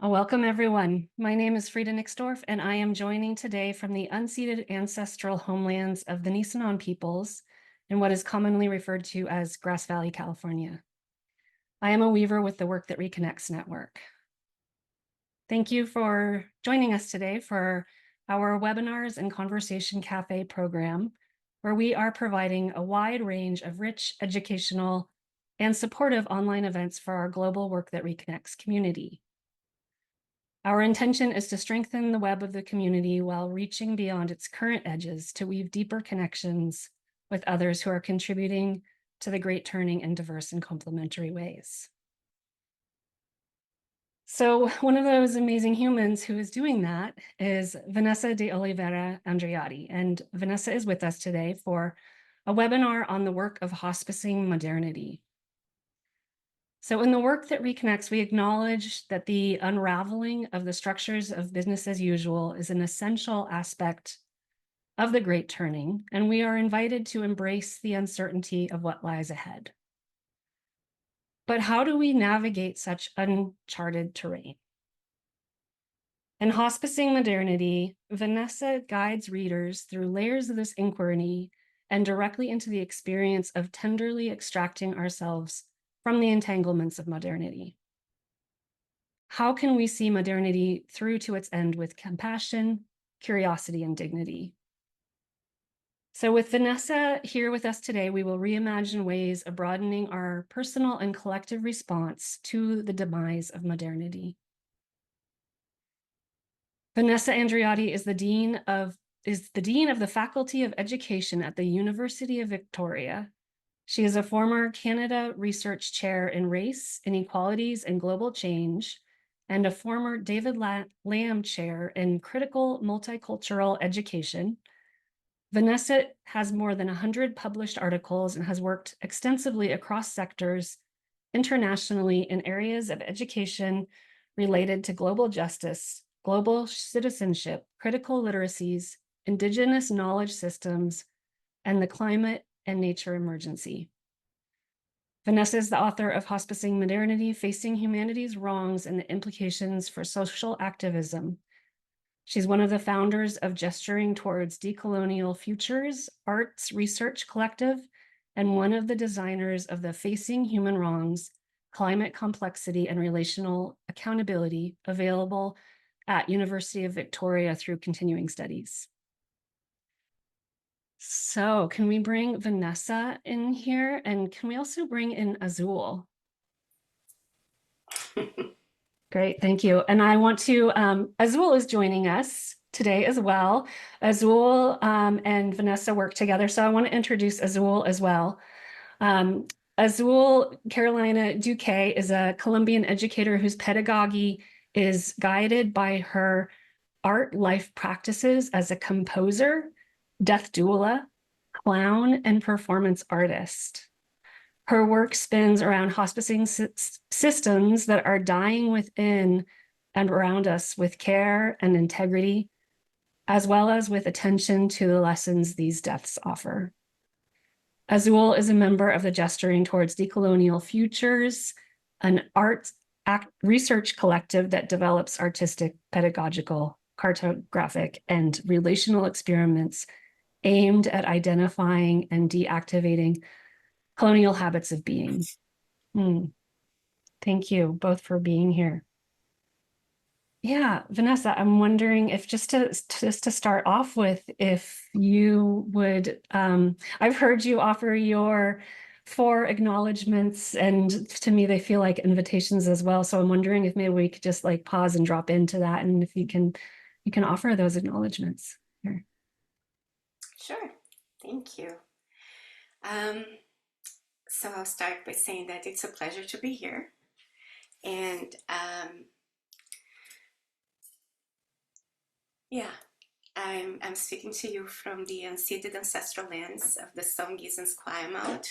Welcome, everyone. My name is Frida Nixdorf, and I am joining today from the unceded ancestral homelands of the Nisenan peoples in what is commonly referred to as Grass Valley, California. I am a weaver with the Work That Reconnects network. Thank you for joining us today for our webinars and conversation cafe program, where we are providing a wide range of rich educational and supportive online events for our global Work That Reconnects community. Our intention is to strengthen the web of the community while reaching beyond its current edges to weave deeper connections with others who are contributing to the great turning in diverse and complementary ways. So one of those amazing humans who is doing that is Vanessa de Oliveira Andreotti. And Vanessa is with us today for a webinar on the work of hospicing modernity. So in the Work That Reconnects, we acknowledge that the unraveling of the structures of business as usual is an essential aspect of the great turning, and we are invited to embrace the uncertainty of what lies ahead. But how do we navigate such uncharted terrain? In Hospicing Modernity, Vanessa guides readers through layers of this inquiry and directly into the experience of tenderly extracting ourselves from the entanglements of modernity. How can we see modernity through to its end with compassion, curiosity, and dignity? So with Vanessa here with us today, we will reimagine ways of broadening our personal and collective response to the demise of modernity. Vanessa Andreotti is the Dean of the Faculty of Education at the University of Victoria. She is a former Canada Research Chair in Race, Inequalities, and Global Change, and a former David Lamb Chair in Critical Multicultural Education. Vanessa has more than 100 published articles and has worked extensively across sectors internationally in areas of education related to global justice, global citizenship, critical literacies, Indigenous knowledge systems, and the climate and nature emergency. Vanessa is the author of Hospicing Modernity, Facing Humanity's Wrongs and the Implications for Social Activism. She's one of the founders of Gesturing Towards Decolonial Futures Arts Research Collective, and one of the designers of the Facing Human Wrongs, Climate Complexity and Relational Accountability, available at University of Victoria through continuing studies. So can we bring Vanessa in here? And can we also bring in Azul? Great, thank you. And I want to, Azul is joining us today as well. Azul and Vanessa work together, so I want to introduce Azul as well. Azul Carolina Duque is a Colombian educator whose pedagogy is guided by her art life practices as a composer, death doula, clown, and performance artist. Her work spins around hospicing systems that are dying within and around us with care and integrity, as well as with attention to the lessons these deaths offer. Azul is a member of the Gesturing Towards Decolonial Futures, an art research collective that develops artistic, pedagogical, cartographic, and relational experiments aimed at identifying and deactivating colonial habits of being. Thank you both for being here. Yeah, Vanessa, I'm wondering if just to start off with, if you would, I've heard you offer your 4 acknowledgements, and to me they feel like invitations as well. So I'm wondering if maybe we could just like pause and drop into that, and if you can offer those acknowledgements here. Sure, thank you. So I'll start by saying that it's a pleasure to be here. And yeah, I'm speaking to you from the unceded ancestral lands of the Songhees and Esquimalt,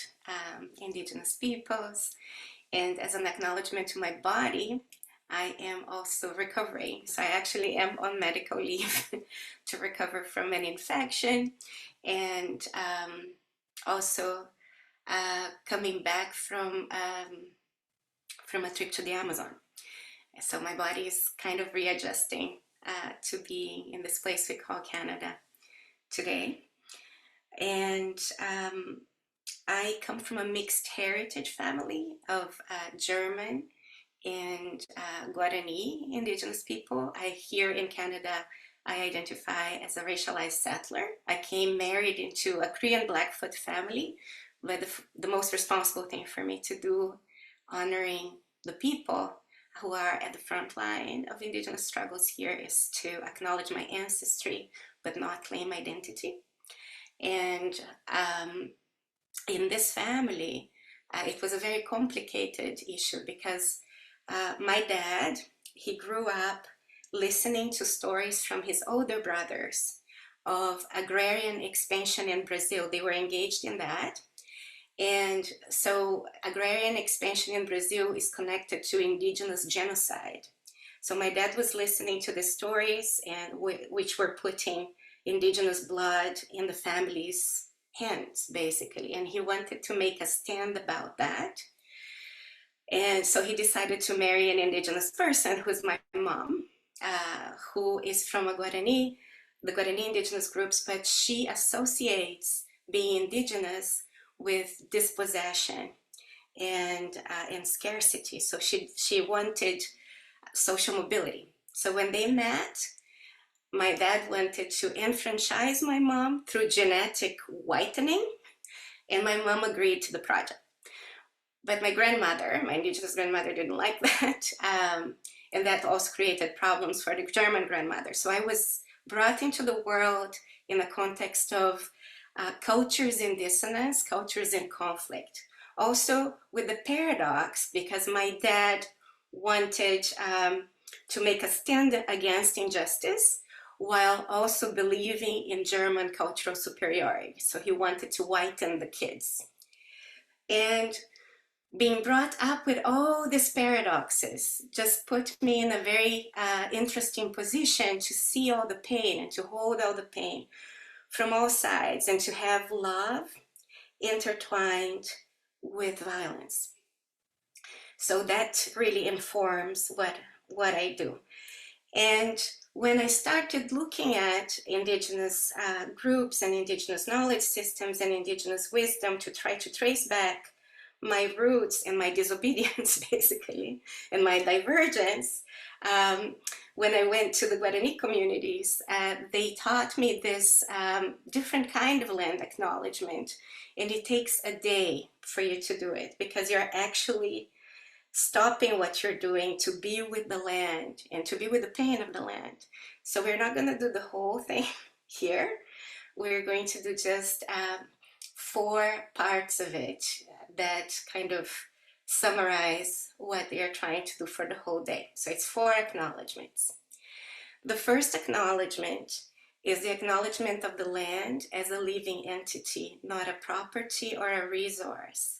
indigenous peoples. And as an acknowledgement to my body, I am also recovering. So I actually am on medical leave to recover from an infection, and also coming back from a trip to the Amazon. So my body is kind of readjusting to be in this place we call Canada today. And I come from a mixed heritage family of German and Guarani indigenous people. Here in Canada, I identify as a racialized settler. I came married into a Korean Blackfoot family, but the most responsible thing for me to do, honoring the people who are at the front line of indigenous struggles here, is to acknowledge my ancestry, but not claim identity. And in this family, it was a very complicated issue because my dad, he grew up listening to stories from his older brothers of agrarian expansion in Brazil. They were engaged in that. And so agrarian expansion in Brazil is connected to indigenous genocide. So my dad was listening to the stories and which were putting indigenous blood in the family's hands, basically. And he wanted to make a stand about that. And so he decided to marry an indigenous person, who's my mom, who is from the Guarani indigenous groups, but she associates being indigenous with dispossession and scarcity. So she wanted social mobility. So when they met, my dad wanted to enfranchise my mom through genetic whitening, and my mom agreed to the project. But my grandmother, my indigenous grandmother, didn't like that. And that also created problems for the German grandmother. So I was brought into the world in a context of cultures in dissonance, cultures in conflict. Also with the paradox, because my dad wanted to make a stand against injustice while also believing in German cultural superiority. So he wanted to whiten the kids. And being brought up with all these paradoxes just put me in a very interesting position to see all the pain and to hold all the pain from all sides and to have love intertwined with violence. So that really informs what I do. And when I started looking at indigenous groups and indigenous knowledge systems and indigenous wisdom to try to trace back my roots and my disobedience, basically, and my divergence, when I went to the Guarani communities, they taught me this different kind of land acknowledgement. And it takes a day for you to do it because you're actually stopping what you're doing to be with the land and to be with the pain of the land. So we're not going to do the whole thing here. We're going to do just 4 parts of it that kind of summarize what they are trying to do for the whole day. So it's 4 acknowledgements. The first acknowledgement is the acknowledgement of the land as a living entity, not a property or a resource.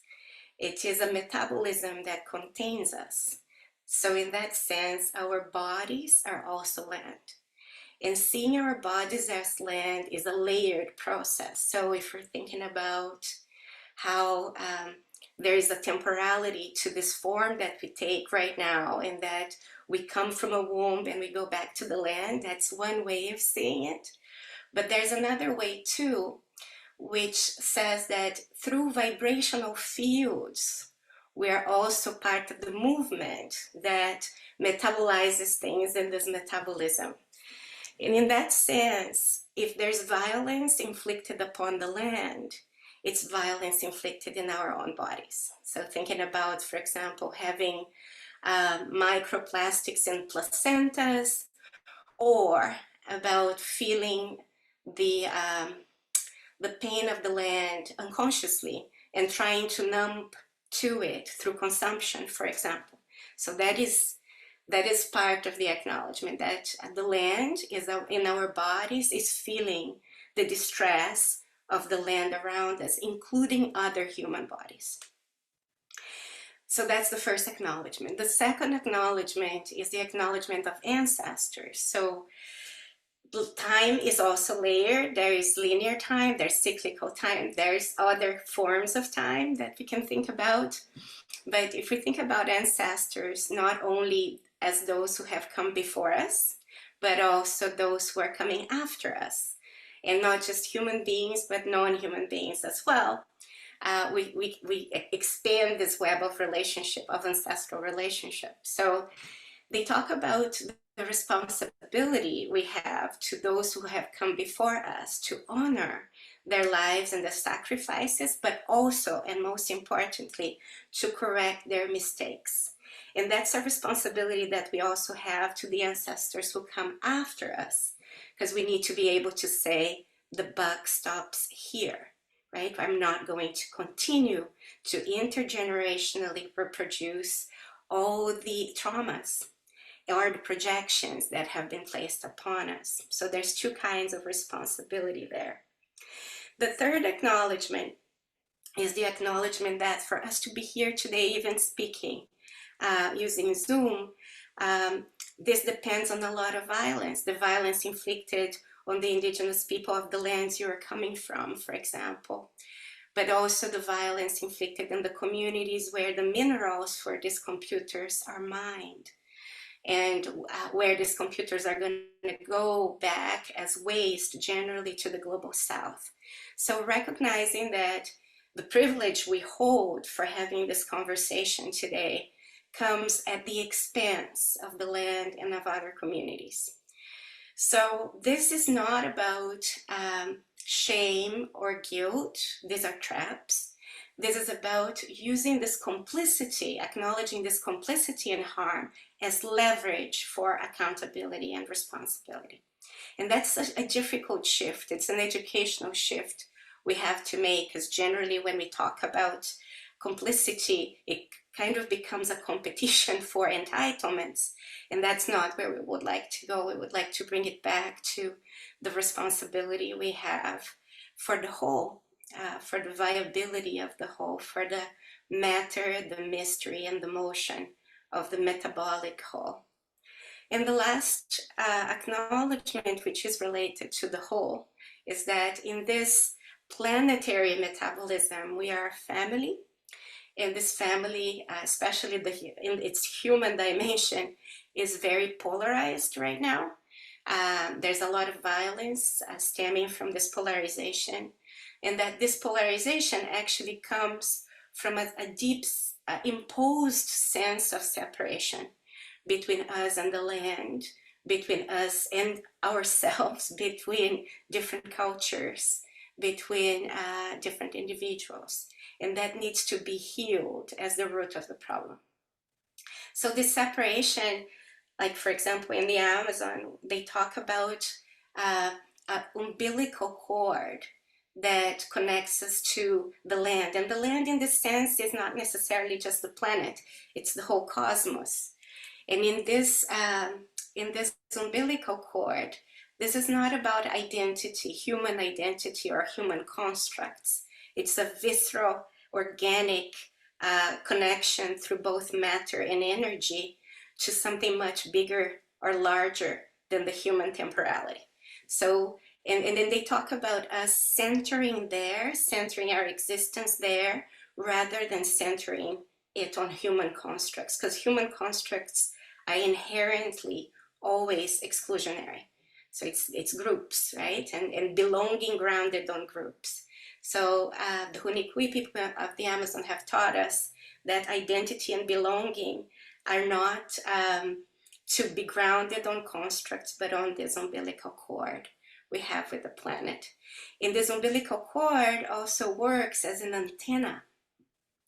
It is a metabolism that contains us. So in that sense, our bodies are also land. And seeing our bodies as land is a layered process. So if we're thinking about how there is a temporality to this form that we take right now, and that we come from a womb and we go back to the land, that's one way of seeing it. But there's another way too, which says that through vibrational fields, we are also part of the movement that metabolizes things in this metabolism. And in that sense, if there's violence inflicted upon the land, it's violence inflicted in our own bodies. So thinking about, for example, having microplastics in placentas, or about feeling the pain of the land unconsciously and trying to numb to it through consumption, for example. So that is part of the acknowledgement that the land is in our bodies is feeling the distress of the land around us, including other human bodies. So that's the first acknowledgement. The second acknowledgement is the acknowledgement of ancestors. So time is also layered. There is linear time, there's cyclical time, there's other forms of time that we can think about. But if we think about ancestors, not only as those who have come before us, but also those who are coming after us. And not just human beings, but non-human beings as well. We expand this web of relationship, of ancestral relationship. So they talk about the responsibility we have to those who have come before us to honor their lives and their sacrifices, but also, and most importantly, to correct their mistakes. And that's a responsibility that we also have to the ancestors who come after us, because we need to be able to say, the buck stops here, right? I'm not going to continue to intergenerationally reproduce all the traumas or the projections that have been placed upon us. So there's two kinds of responsibility there. The third acknowledgement is the acknowledgement that for us to be here today, even speaking using Zoom, this depends on a lot of violence. The violence inflicted on the indigenous people of the lands you are coming from, for example, but also the violence inflicted in the communities where the minerals for these computers are mined, and where these computers are going to go back as waste generally to the global south. So recognizing that the privilege we hold for having this conversation today comes at the expense of the land and of other communities. So this is not about shame or guilt. These are traps. This is about using this complicity, acknowledging this complicity and harm as leverage for accountability and responsibility. And that's a difficult shift. It's an educational shift we have to make, because generally when we talk about complicity, it kind of becomes a competition for entitlements. And that's not where we would like to go. We would like to bring it back to the responsibility we have for the whole, for the viability of the whole, for the matter, the mystery, and the motion of the metabolic whole. And the last acknowledgement, which is related to the whole, is that in this planetary metabolism, we are a family. And this family, especially in its human dimension, is very polarized right now. There's a lot of violence stemming from this polarization, and that this polarization actually comes from a deep imposed sense of separation between us and the land, between us and ourselves, between different cultures, between different individuals. And that needs to be healed as the root of the problem. So this separation, like for example, in the Amazon, they talk about an umbilical cord that connects us to the land. And the land in this sense is not necessarily just the planet, it's the whole cosmos. And in this umbilical cord, this is not about identity, human identity or human constructs. It's a visceral, organic connection through both matter and energy to something much bigger or larger than the human temporality. So, and then they talk about us centering there, centering our existence there, rather than centering it on human constructs, because human constructs are inherently always exclusionary. So it's groups, right? And belonging grounded on groups. So the Hunikui people of the Amazon have taught us that identity and belonging are not to be grounded on constructs, but on this umbilical cord we have with the planet. And this umbilical cord also works as an antenna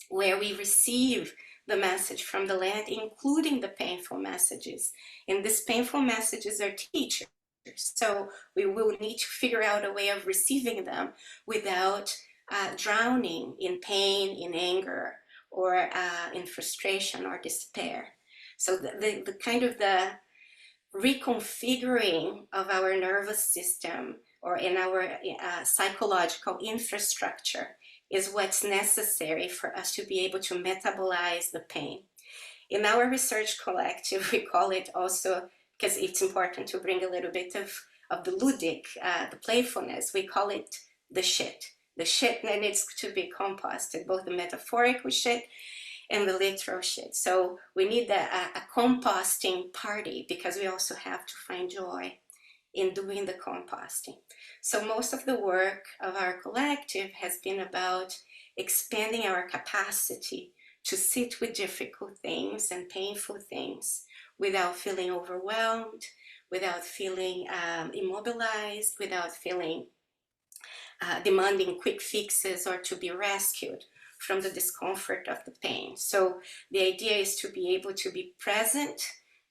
where we receive the message from the land, including the painful messages. And these painful messages are teachers. So we will need to figure out a way of receiving them without drowning in pain, in anger, or in frustration or despair. So the kind of the reconfiguring of our nervous system or in our psychological infrastructure is what's necessary for us to be able to metabolize the pain. In our research collective, we call it also, because it's important to bring a little bit of the ludic, the playfulness, we call it the shit. The shit that needs to be composted, both the metaphorical shit and the literal shit. So we need a composting party, because we also have to find joy in doing the composting. So most of the work of our collective has been about expanding our capacity to sit with difficult things and painful things without feeling overwhelmed, without feeling immobilized, without feeling demanding quick fixes or to be rescued from the discomfort of the pain. So the idea is to be able to be present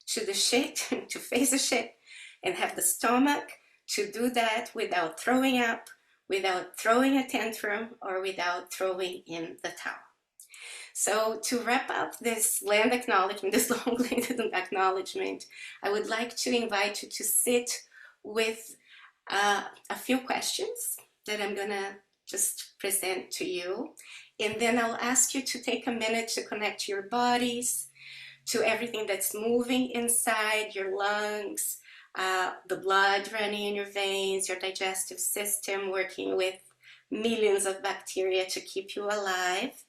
to the shit, to face the shit, and have the stomach to do that without throwing up, without throwing a tantrum, or without throwing in the towel. So to wrap up this land acknowledgement, this long-winded acknowledgement, I would like to invite you to sit with a few questions that I'm gonna just present to you. And then I'll ask you to take a minute to connect your bodies to everything that's moving inside your lungs, the blood running in your veins, your digestive system working with millions of bacteria to keep you alive.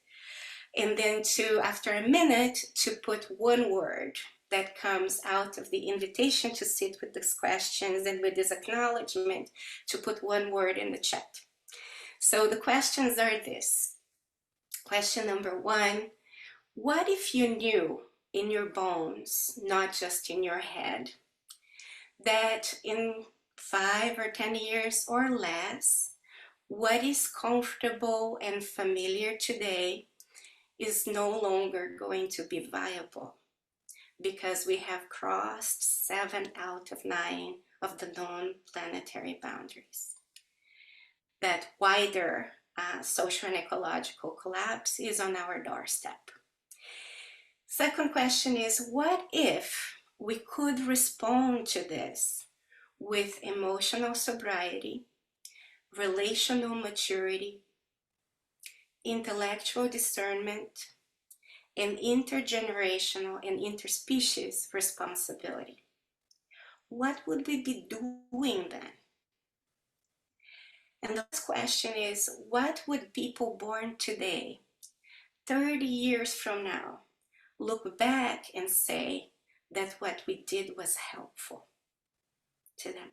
And then to, after a minute, to put one word that comes out of the invitation to sit with these questions and with this acknowledgement, to put one word in the chat. So the questions are this. Question number 1, what if you knew in your bones, not just in your head, that in 5 or 10 years or less, what is comfortable and familiar today is no longer going to be viable, because we have crossed 7 out of 9 of the non-planetary boundaries. That wider social and ecological collapse is on our doorstep. Second question is, what if we could respond to this with emotional sobriety, relational maturity, intellectual discernment, and intergenerational and interspecies responsibility? What would we be doing then? And the last question is, what would people born today, 30 years from now, look back and say that what we did was helpful to them?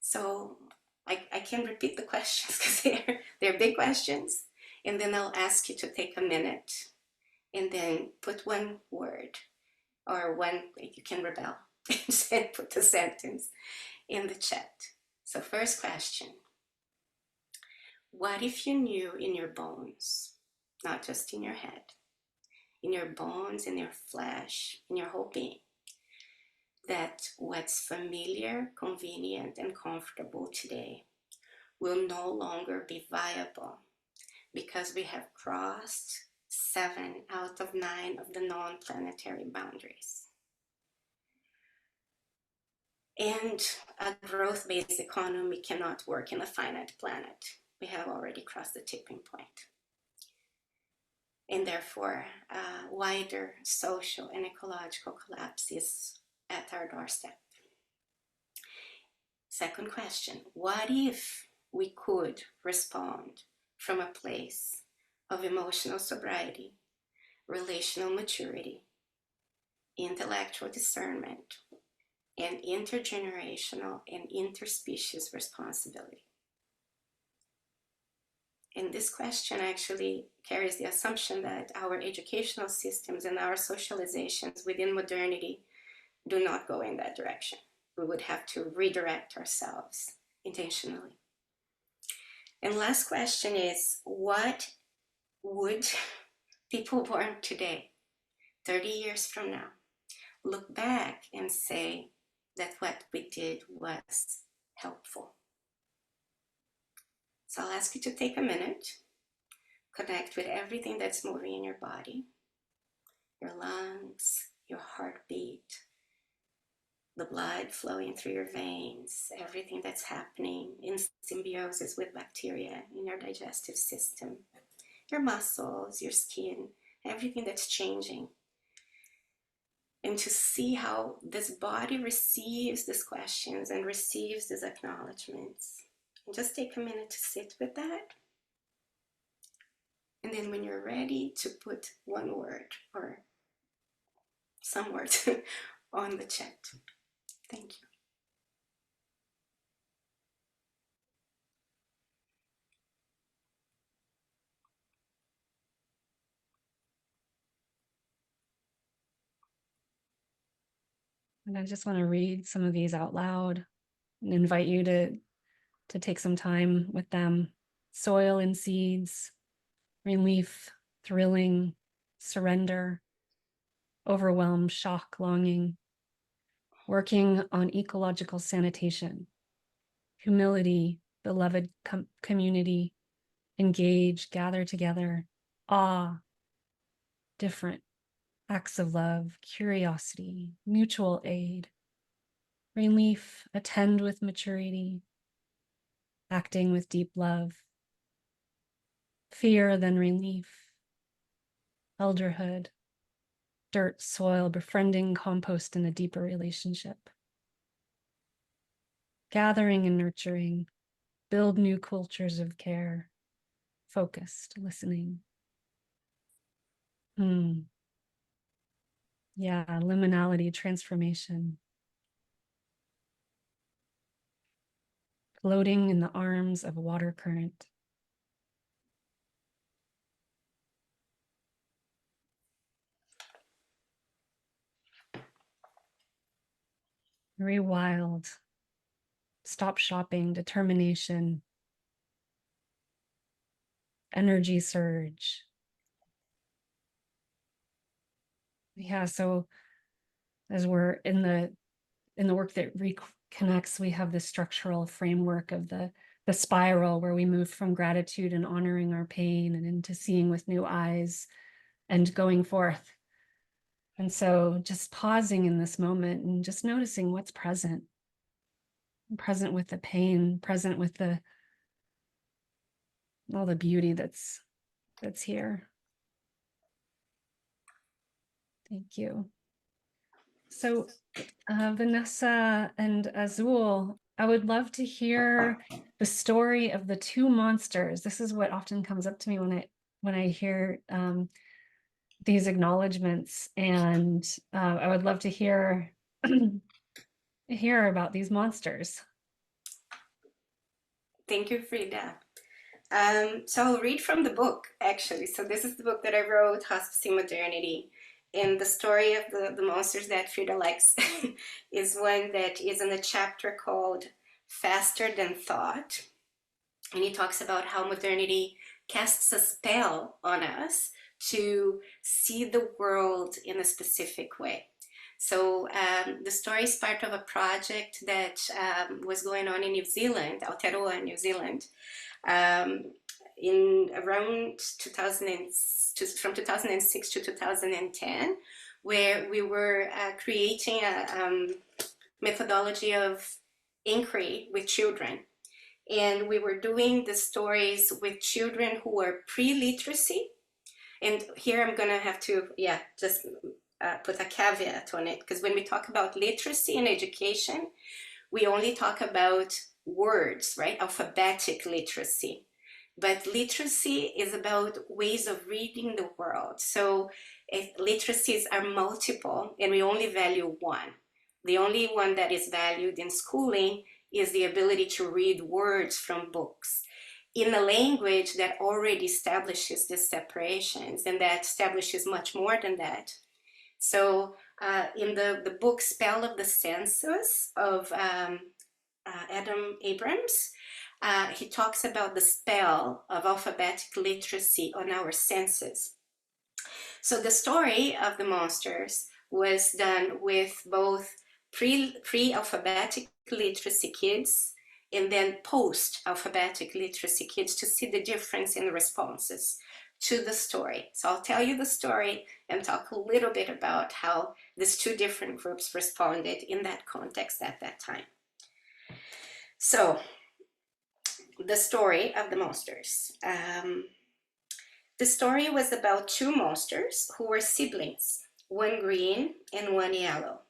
So I can repeat the questions because they're big questions. And then I'll ask you to take a minute and then put one word, or one, you can rebel and put a sentence in the chat. So first question, what if you knew in your bones, not just in your head, in your bones, in your flesh, in your whole being, that what's familiar, convenient, and comfortable today will no longer be viable because we have crossed 7 out of 9 of the non-planetary boundaries. And a growth-based economy cannot work in a finite planet. We have already crossed the tipping point. And therefore, wider social and ecological collapse is at our doorstep. Second question, what if we could respond from a place of emotional sobriety, relational maturity, intellectual discernment, and intergenerational and interspecies responsibility? And this question actually carries the assumption that our educational systems and our socializations within modernity do not go in that direction. We would have to redirect ourselves intentionally. And last question is, what would people born today, 30 years from now, look back and say that what we did was helpful? So I'll ask you to take a minute, connect with everything that's moving in your body, your lungs, your heartbeat, the blood flowing through your veins, everything that's happening in symbiosis with bacteria in your digestive system, your muscles, your skin, everything that's changing. And to see how this body receives these questions and receives these acknowledgements. And just take a minute to sit with that. And then when you're ready to put one word or some words on the chat. Thank you. And I just want to read some of these out loud and invite you to take some time with them. Soil and seeds, relief, thrilling, surrender, overwhelm, shock, longing, working on ecological sanitation, humility, beloved community, engage, gather together, awe, different, acts of love, curiosity, mutual aid, relief, attend with maturity, acting with deep love, fear, then relief, elderhood, dirt, soil, befriending, compost in a deeper relationship, gathering and nurturing, build new cultures of care, focused, listening. Yeah, liminality, transformation, floating in the arms of a water current. Very wild, stop shopping, determination, energy surge. Yeah, so as we're in the work that reconnects, we have the structural framework of the spiral where we move from gratitude and honoring our pain and into seeing with new eyes and going forth. And so just pausing in this moment and just noticing what's present with the pain, present with all the beauty that's here. Thank you. So Vanessa and Azul, I would love to hear the story of the two monsters. This is what often comes up to me when I hear these acknowledgements, and I would love to hear about these monsters. Thank you, Frida. So I'll read from the book, actually. So this is the book that I wrote, Hospicing Modernity. And the story of the monsters that Frida likes is one that is in a chapter called Faster Than Thought. And he talks about how modernity casts a spell on us to see the world in a specific way. So the story is part of a project that was going on in New Zealand, Aotearoa, New Zealand, in around from 2006 to 2010, where we were creating a methodology of inquiry with children. And we were doing the stories with children who were pre-literacy. And here I'm gonna have to, just put a caveat on it, because when we talk about literacy and education, we only talk about words, right? Alphabetic literacy. But literacy is about ways of reading the world. So literacies are multiple, and we only value one. The only one that is valued in schooling is the ability to read words from books in a language that already establishes these separations, and that establishes much more than that. So in the book Spell of the Senses of Adam Abrams, he talks about the spell of alphabetic literacy on our senses. So the story of the monsters was done with both pre-alphabetic literacy kids and then post-alphabetic literacy kids to see the difference in the responses to the story. So I'll tell you the story and talk a little bit about how these two different groups responded in that context at that time. So the story of the monsters. The story was about two monsters who were siblings, one green and one yellow.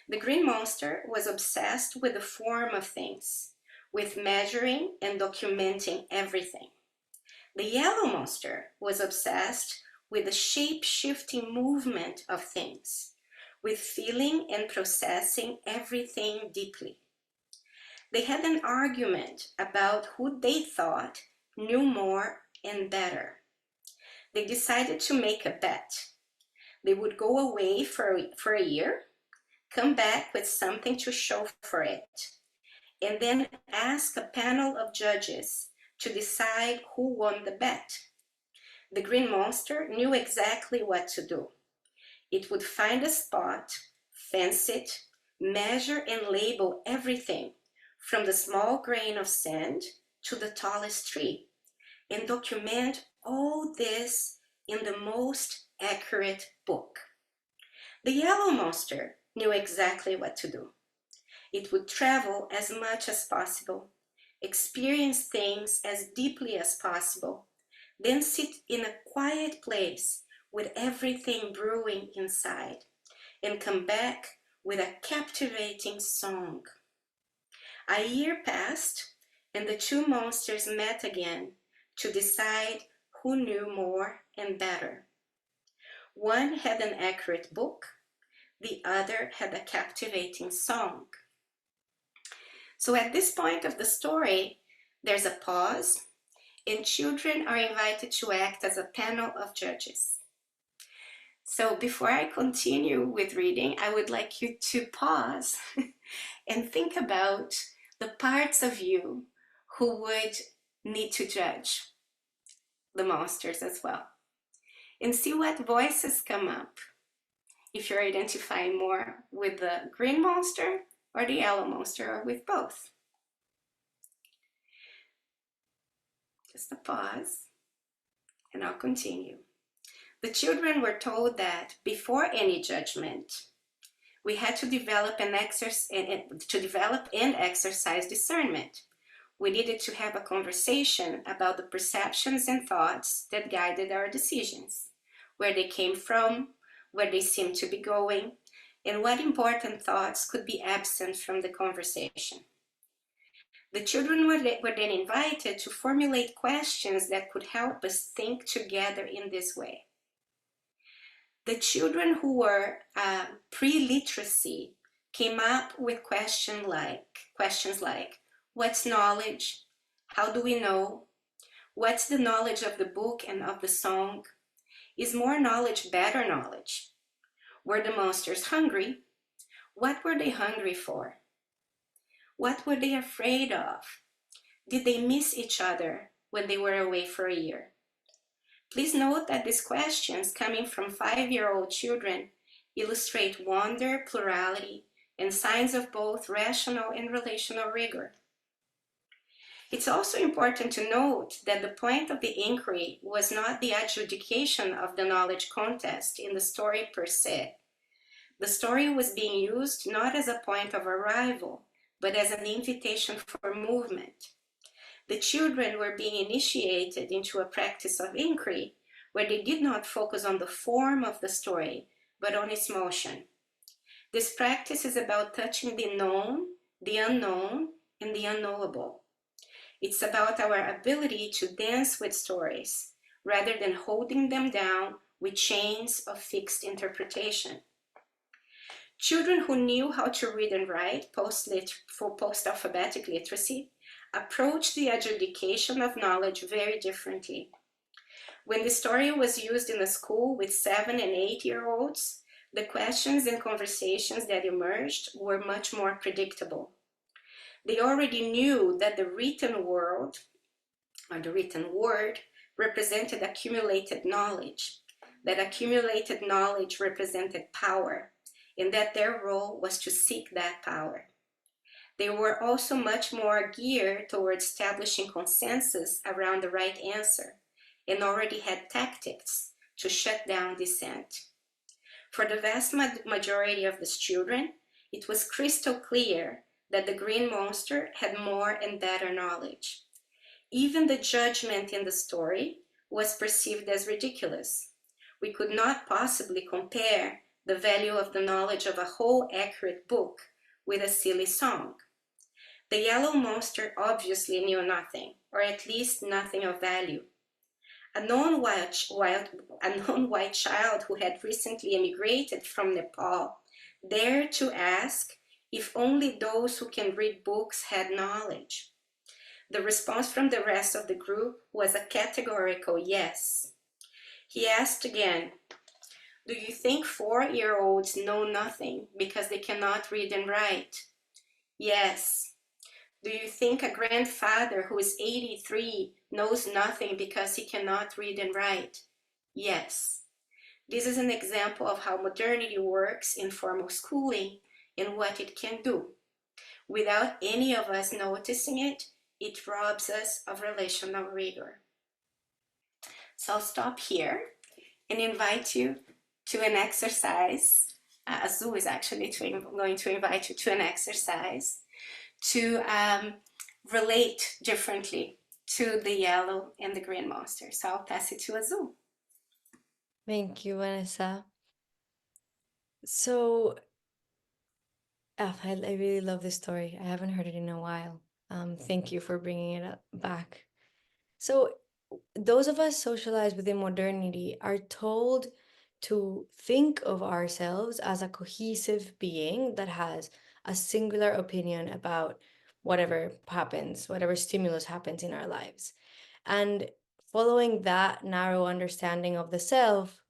The green monster was obsessed with the form of things, with measuring and documenting everything. The yellow monster was obsessed with the shape-shifting movement of things, with feeling and processing everything deeply. They had an argument about who they thought knew more and better. They decided to make a bet. They would go away for a year, come back with something to show for it, and then ask a panel of judges to decide who won the bet. The green monster knew exactly what to do. It would find a spot, fence it, measure and label everything, from the small grain of sand to the tallest tree, and document all this in the most accurate book. The yellow monster knew exactly what to do. It would travel as much as possible, experience things as deeply as possible, then sit in a quiet place with everything brewing inside, and come back with a captivating song. A year passed, and the two monsters met again to decide who knew more and better. One had an accurate book, the other had a captivating song. So at this point of the story, there's a pause, and children are invited to act as a panel of judges. So before I continue with reading, I would like you to pause and think about the parts of you who would need to judge the monsters as well, and see what voices come up if you're identifying more with the green monster or the yellow monster, or with both. Just a pause, and I'll continue. The children were told that before any judgment, we had to develop and exercise discernment. We needed to have a conversation about the perceptions and thoughts that guided our decisions, where they came from, where they seemed to be going, and what important thoughts could be absent from the conversation. The children were then invited to formulate questions that could help us think together in this way. The children who were pre-literacy came up with questions like, what's knowledge? How do we know? What's the knowledge of the book and of the song? Is more knowledge better knowledge? Were the monsters hungry? What were they hungry for? What were they afraid of? Did they miss each other when they were away for a year? Please note that these questions coming from 5-year-old children illustrate wonder, plurality, and signs of both rational and relational rigor. It's also important to note that the point of the inquiry was not the adjudication of the knowledge contest in the story per se. The story was being used not as a point of arrival, but as an invitation for movement. The children were being initiated into a practice of inquiry where they did not focus on the form of the story, but on its motion. This practice is about touching the known, the unknown, and the unknowable. It's about our ability to dance with stories, rather than holding them down with chains of fixed interpretation. Children who knew how to read and write for post-alphabetic literacy approached the adjudication of knowledge very differently. When the story was used in a school with 7 and 8-year-olds, the questions and conversations that emerged were much more predictable. They already knew that the written world, or the written word, represented accumulated knowledge, that accumulated knowledge represented power, and that their role was to seek that power. They were also much more geared towards establishing consensus around the right answer, and already had tactics to shut down dissent. For the vast majority of these children, it was crystal clear that the green monster had more and better knowledge. Even the judgment in the story was perceived as ridiculous. We could not possibly compare the value of the knowledge of a whole accurate book with a silly song. The yellow monster obviously knew nothing, or at least nothing of value. A non-white child who had recently emigrated from Nepal dared to ask if only those who can read books had knowledge. The response from the rest of the group was a categorical yes. He asked again, "Do you think 4-year-olds know nothing because they cannot read and write?" Yes. "Do you think a grandfather who is 83 knows nothing because he cannot read and write?" Yes. This is an example of how modernity works in formal schooling and what it can do. Without any of us noticing it, it robs us of relational rigor. So I'll stop here and invite you to an exercise. Azul is actually going to invite you to an exercise to relate differently to the yellow and the green monster. So I'll pass it to Azul. Thank you, Vanessa. So, I really love this story. I haven't heard it in a while. Thank you for bringing it back. So, those of us socialized within modernity are told to think of ourselves as a cohesive being that has a singular opinion about whatever happens, whatever stimulus happens in our lives. And following that narrow understanding of the self,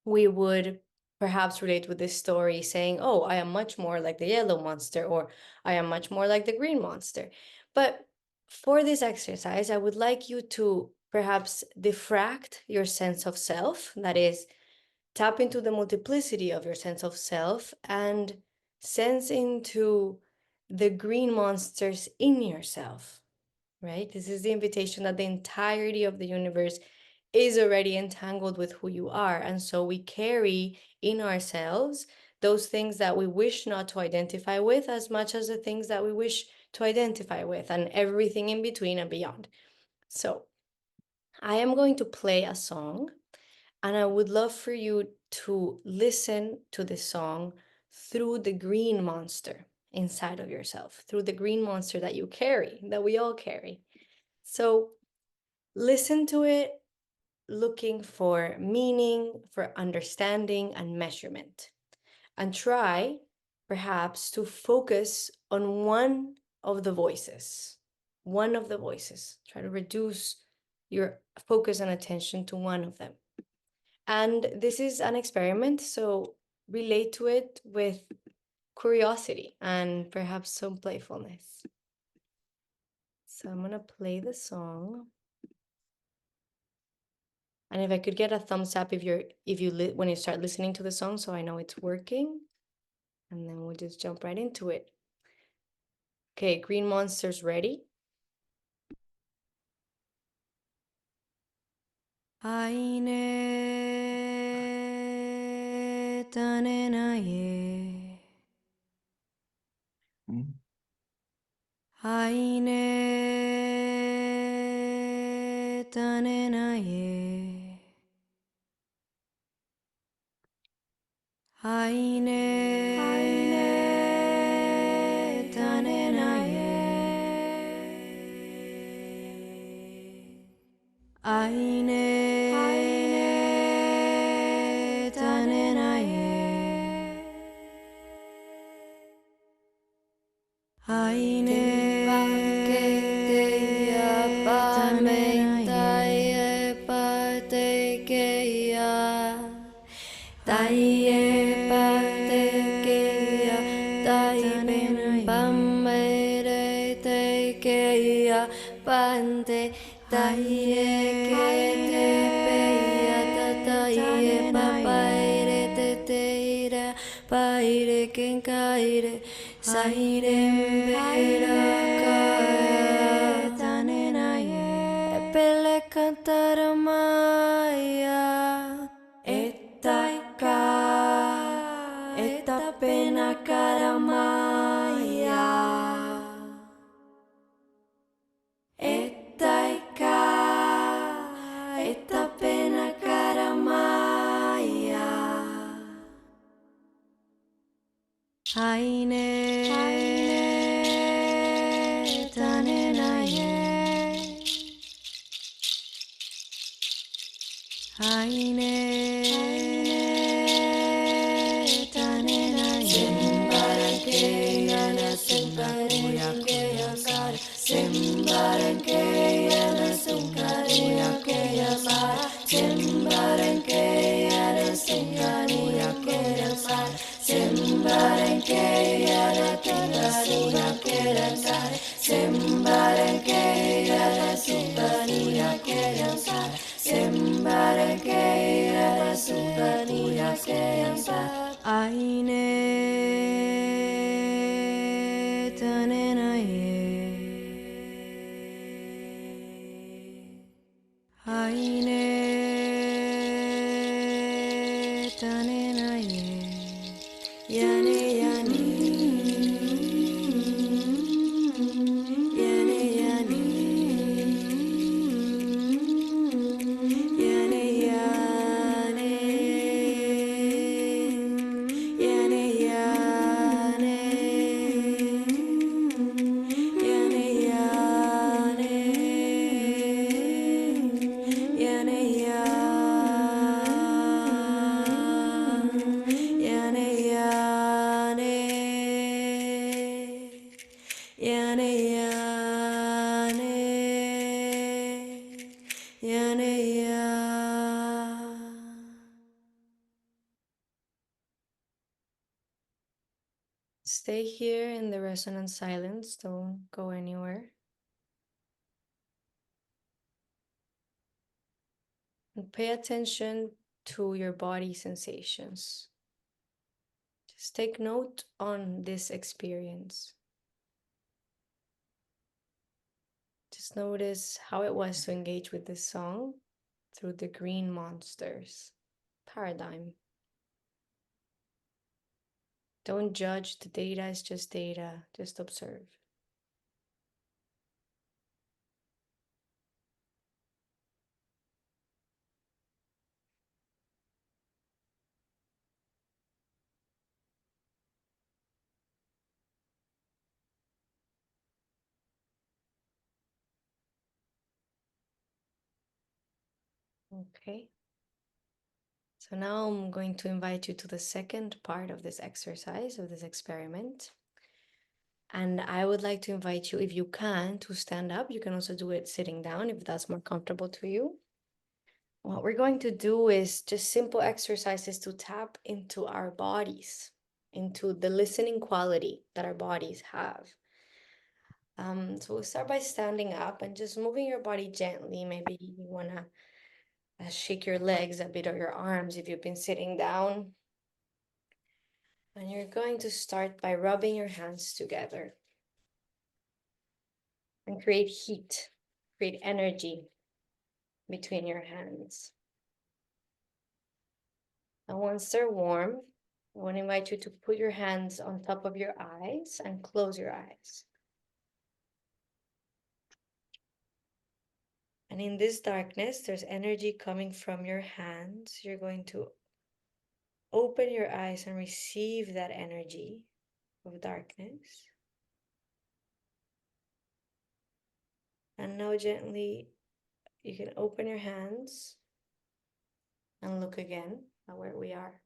we would perhaps relate with this story saying, oh, I am much more like the yellow monster, or I am much more like the green monster. But for this exercise, I would like you to perhaps diffract your sense of self, that is, tap into the multiplicity of your sense of self and sense into the green monsters in yourself, right? This is the invitation that the entirety of the universe is already entangled with who you are. And so we carry in ourselves those things that we wish not to identify with as much as the things that we wish to identify with, and everything in between and beyond. So I am going to play a song, and I would love for you to listen to the song through the green monster inside of yourself, through the green monster that you carry, that we all carry. So listen to it looking for meaning, for understanding and measurement. And try perhaps to focus on one of the voices. One of the voices. Try to reduce your focus and attention to one of them. And this is an experiment, so relate to it with curiosity and perhaps some playfulness. So I'm gonna play the song. And if I could get a thumbs up when you start listening to the song, so I know it's working. And then we'll just jump right into it. Okay, green monsters ready? Aine tane na ye. Aine tane na ye. Aine tane na ye. Aine tane na ye. Aine Pante taie ke te peia taie papaire te teira paire ken kaire saire mbera ka tane na ye pele cantara maia etaika eta pena karamaya etaika eta pena karamaya aine tane na ye Stay here in the resonant silence. Don't go anywhere. And pay attention to your body sensations. Just take note on this experience. Just notice how it was to engage with this song through the green monsters paradigm. Don't judge, the data is just data, just observe. Okay. So now I'm going to invite you to the second part of this exercise, of this experiment. And I would like to invite you, if you can, to stand up. You can also do it sitting down if that's more comfortable to you. What we're going to do is just simple exercises to tap into our bodies, into the listening quality that our bodies have. So we'll start by standing up and just moving your body gently. Maybe you want to shake your legs a bit or your arms if you've been sitting down. And you're going to start by rubbing your hands together and create heat, create energy between your hands. And once they're warm, I want to invite you to put your hands on top of your eyes and close your eyes. And in this darkness, there's energy coming from your hands. You're going to open your eyes and receive that energy of darkness. And now gently, you can open your hands and look again at where we are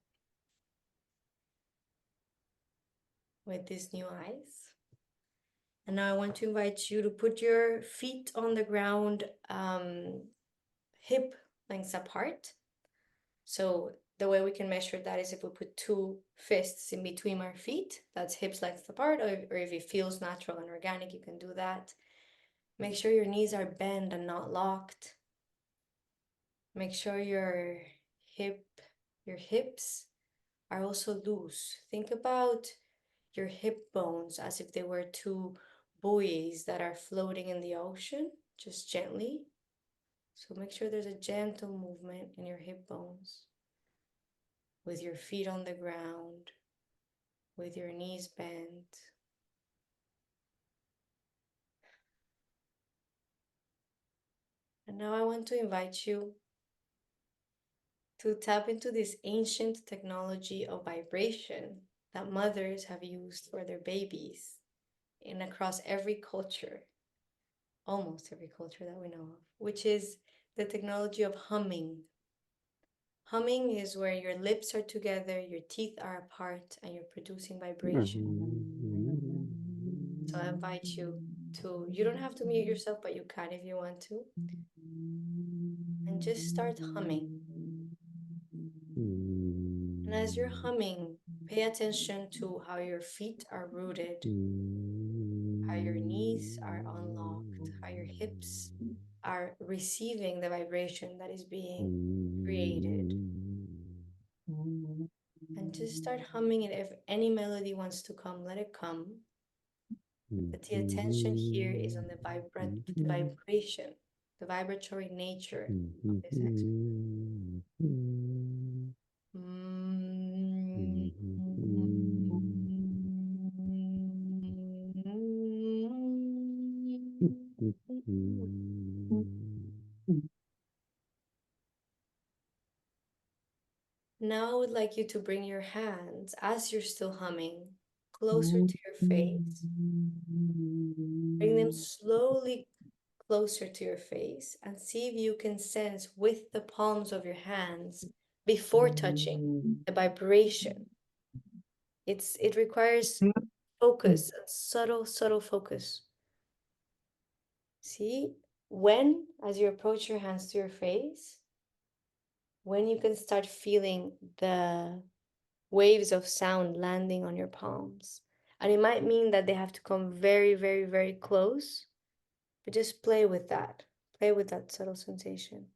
with these new eyes. And now I want to invite you to put your feet on the ground, hip lengths apart. So the way we can measure that is if we put two fists in between our feet, that's hips lengths apart, or if it feels natural and organic, you can do that. Make sure your knees are bent and not locked. Make sure your hips are also loose. Think about your hip bones as if they were two buoys that are floating in the ocean, just gently. So make sure there's a gentle movement in your hip bones, with your feet on the ground, with your knees bent. And now I want to invite you to tap into this ancient technology of vibration that mothers have used for their babies in across every culture, almost every culture that we know of, which is the technology of humming. Humming is where your lips are together, your teeth are apart, and you're producing vibration. So I invite you to, you don't have to mute yourself, but you can if you want to. And just start humming. And as you're humming, pay attention to how your feet are rooted, how your knees are unlocked, how your hips are receiving the vibration that is being created. And just start humming it. If any melody wants to come, let it come. But the attention here is on the vibration, the vibratory nature of this exercise. Now I would like you to bring your hands, as you're still humming, closer to your face. Bring them slowly closer to your face and see if you can sense with the palms of your hands before touching the vibration. It requires focus, subtle focus. See, when, as you approach your hands to your face, when you can start feeling the waves of sound landing on your palms. And it might mean that they have to come very, very, very close, but just play with that. Play with that subtle sensation.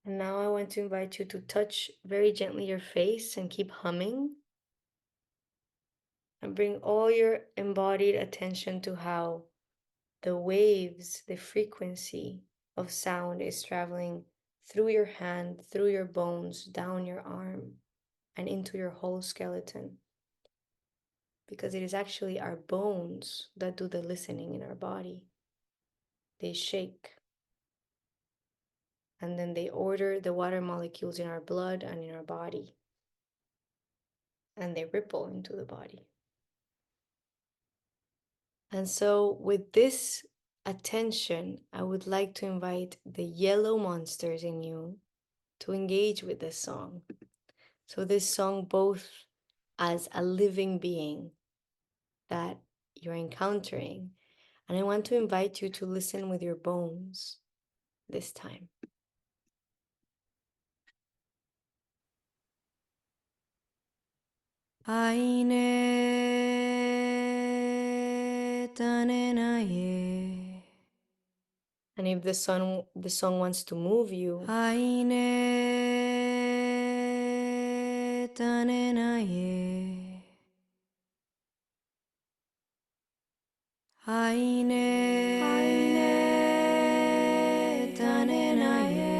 And now I want to invite you to touch very gently your face and keep humming. And bring all your embodied attention to how the waves, the frequency of sound is traveling through your hand, through your bones, down your arm, and into your whole skeleton. Because it is actually our bones that do the listening in our body. They shake. And then they order the water molecules in our blood and in our body. And they ripple into the body. And so with this attention, I would like to invite the yellow monsters in you to engage with this song. So this song both as a living being that you're encountering, and I want to invite you to listen with your bones this time. Aine tanenaye. And if the song wants to move you, Aine tanenaye. Aine tanenaye.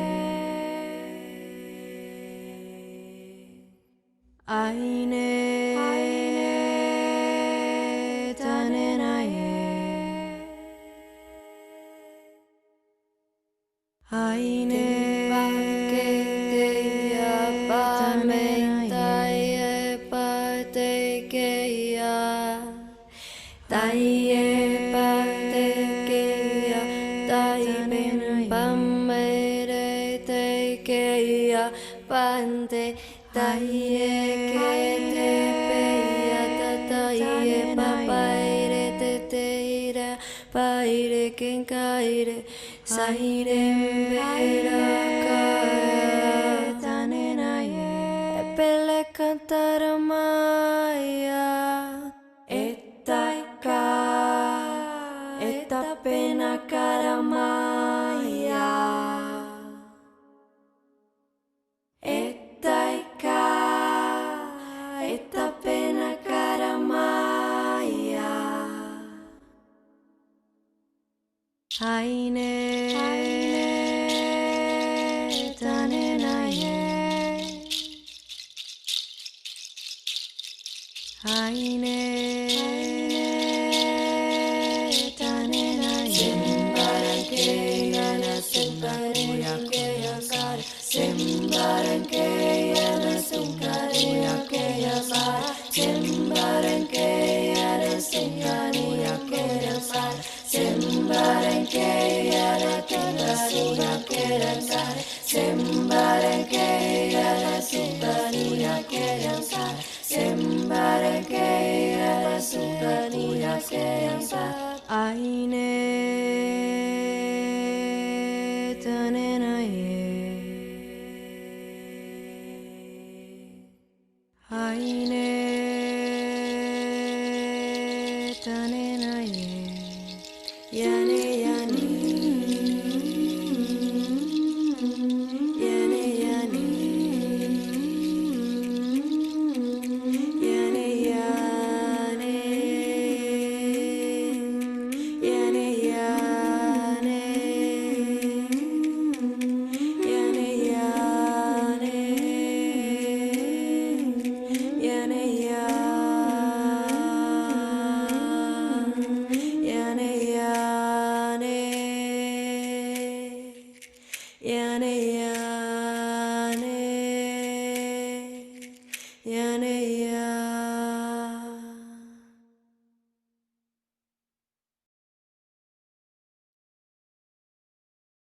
Aine tanenaye. Aine paketeya pamentaye patekeya. Taye patekeya taibim pamere tekeya pante. Taye kete peya tataye papaire teteira paire kenkaire saire mbera kaya tanenaye pele cantaramaya etaika etapena karamaya etaika etapena karamaya Aine tanenaye. Aine tanenaye. Simbarankeya simbarankeya sar. Simbarankeya simbarankeya sar. Simbarankeya simbarankeya sar. Simbarankeya simbarankeya sar. Simbarankeya simbarankeya sar. Simbarankeya Tane na ye, yane yane, yane yane, yane yane, yane yane, yane yane, yane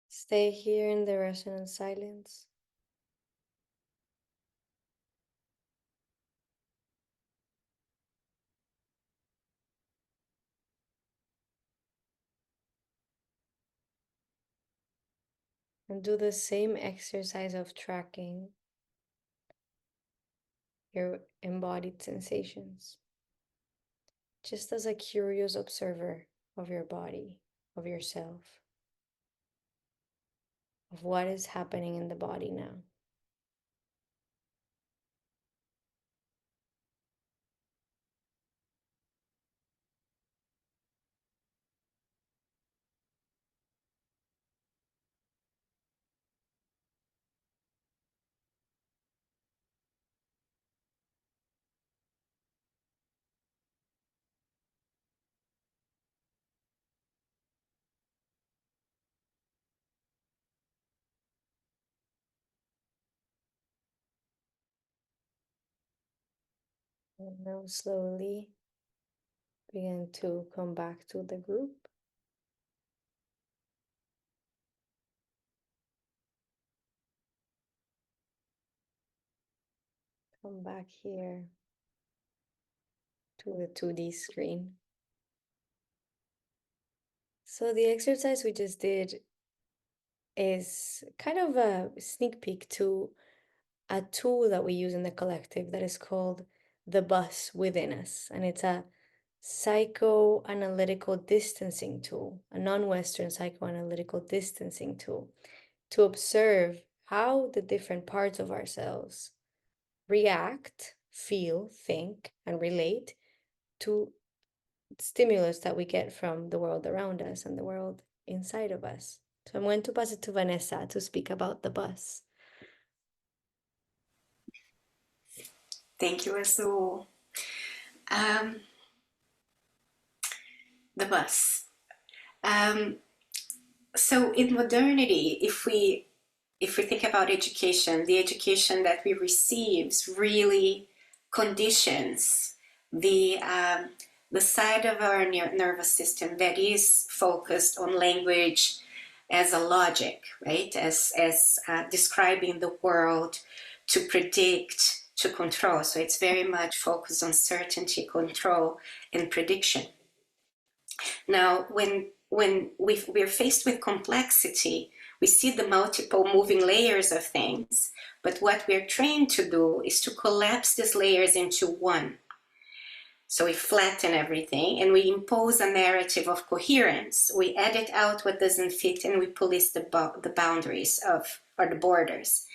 Stay here in the resonant silence. And do the same exercise of tracking your embodied sensations, just as a curious observer of your body, of yourself, of what is happening in the body now. And now slowly begin to come back to the group. Come back here to the 2D screen. So the exercise we just did is kind of a sneak peek to a tool that we use in the collective that is called the bus within us. And it's a psychoanalytical distancing tool, a non-Western psychoanalytical distancing tool to observe how the different parts of ourselves react, feel, think, and relate to stimulus that we get from the world around us and the world inside of us. So I'm going to pass it to Vanessa to speak about the bus. Thank you, Azul. The bus. So in modernity, if we think about education, the education that we receive really conditions the side of our nervous system that is focused on language as a logic, right? As describing the world to predict, to control. So it's very much focused on certainty, control, and prediction. Now, when we're faced with complexity, we see the multiple moving layers of things, but what we're trained to do is to collapse these layers into one. So we flatten everything and we impose a narrative of coherence. We edit out what doesn't fit and we police the boundaries of, or the borders.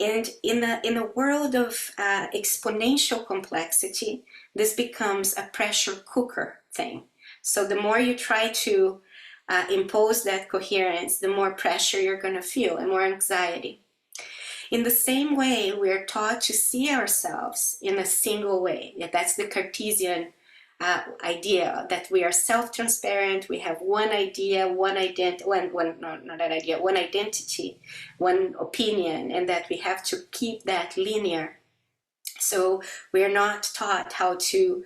And in a world of exponential complexity, this becomes a pressure cooker thing. So the more you try to impose that coherence, the more pressure you're going to feel and more anxiety. In the same way, we're taught to see ourselves in a single way. That's the Cartesian idea, that we are self-transparent, we have one idea, one identity, one identity, one opinion, and that we have to keep that linear. So we're not taught how to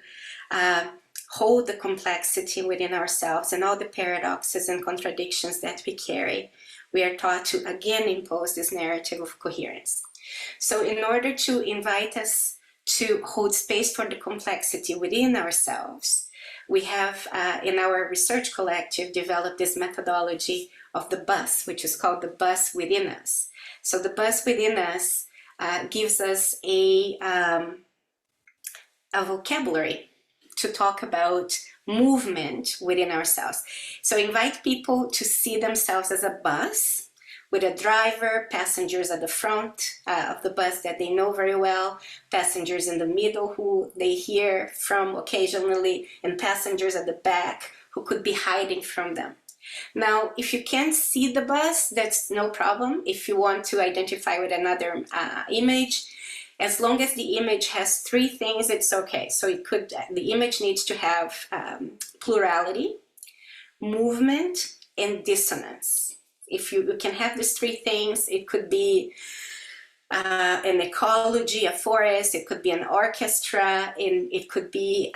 hold the complexity within ourselves and all the paradoxes and contradictions that we carry. We are taught to again impose this narrative of coherence. So in order to invite us to hold space for the complexity within ourselves, we have in our research collective developed this methodology of the bus, which is called the bus within us. So the bus within us gives us a vocabulary to talk about movement within ourselves. So invite people to see themselves as a bus with a driver, passengers at the front of the bus that they know very well, passengers in the middle who they hear from occasionally, and passengers at the back who could be hiding from them. Now, if you can't see the bus, that's no problem. If you want to identify with another image, as long as the image has three things, it's okay. So the image needs to have plurality, movement, and dissonance. If you can have these three things, it could be an ecology, a forest, it could be an orchestra, and it could be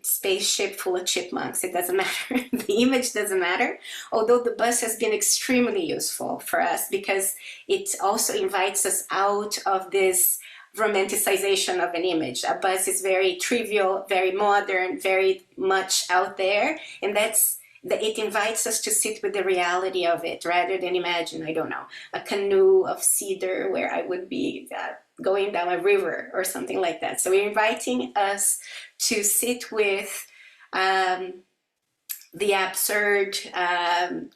spaceship full of chipmunks. It doesn't matter. The image doesn't matter. Although the bus has been extremely useful for us because it also invites us out of this romanticization of an image. A bus is very trivial, very modern, very much out there, and it invites us to sit with the reality of it rather than imagine, I don't know, a canoe of cedar where I would be going down a river or something like that. So we're inviting us to sit with the absurd,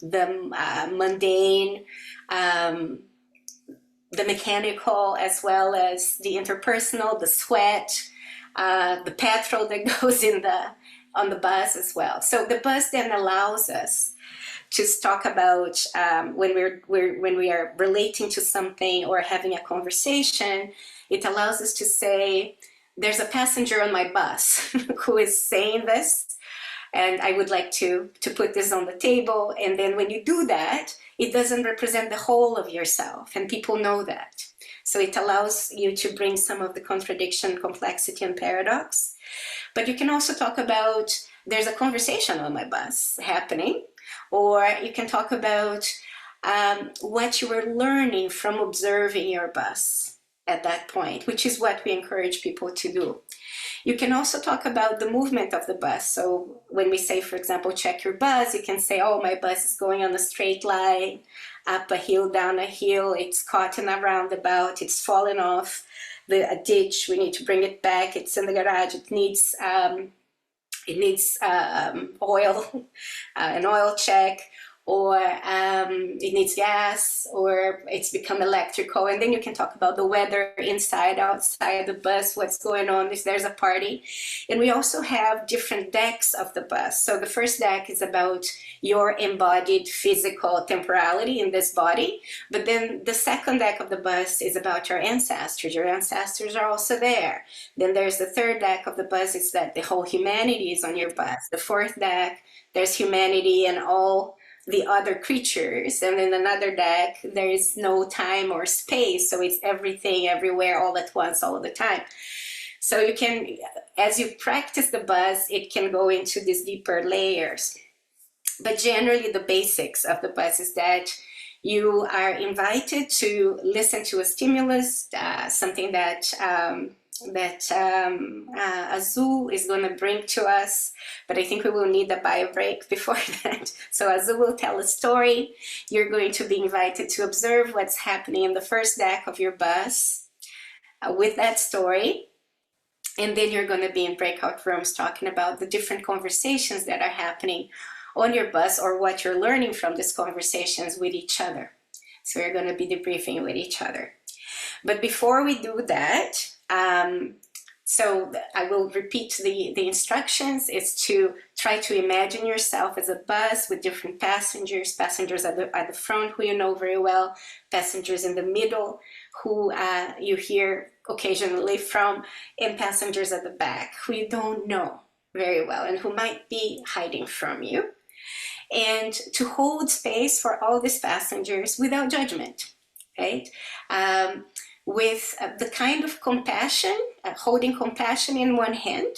the mundane, the mechanical, as well as the interpersonal, the sweat, the petrol that goes on the bus as well. So the bus then allows us to talk about when we are relating to something or having a conversation. It allows us to say, there's a passenger on my bus who is saying this, and I would like to put this on the table. And then when you do that, it doesn't represent the whole of yourself, and people know that. So it allows you to bring some of the contradiction, complexity, and paradox. But you can also talk about, there's a conversation on my bus happening, or you can talk about what you were learning from observing your bus at that point, which is what we encourage people to do. You can also talk about the movement of the bus. So when we say, for example, check your bus, you can say, oh, my bus is going on a straight line, up a hill, down a hill, it's caught in a roundabout, it's fallen off a ditch, we need to bring it back, it's in the garage, it needs oil, an oil check, or it needs gas, or it's become electrical. And then you can talk about the weather inside, outside the bus, what's going on, if there's a party. And we also have different decks of the bus. So the first deck is about your embodied physical temporality in this body. But then the second deck of the bus is about your ancestors. Your ancestors are also there. Then there's the third deck of the bus, is that the whole humanity is on your bus. The fourth deck, there's humanity and all the other creatures. And in another deck, there is no time or space. So it's everything, everywhere, all at once, all of the time. So you can, as you practice the bus, it can go into these deeper layers. But generally, the basics of the bus is that you are invited to listen to a stimulus, something that Azul is going to bring to us, but I think we will need a bio break before that. So Azul will tell a story. You're going to be invited to observe what's happening in the first deck of your bus with that story. And then you're going to be in breakout rooms talking about the different conversations that are happening on your bus, or what you're learning from these conversations with each other. So we're going to be debriefing with each other. But before we do that, so I will repeat the instructions. Is to try to imagine yourself as a bus with different passengers at the front who you know very well, passengers in the middle who you hear occasionally from, and passengers at the back who you don't know very well and who might be hiding from you. And to hold space for all these passengers without judgment, right? With the kind of compassion, holding compassion in one hand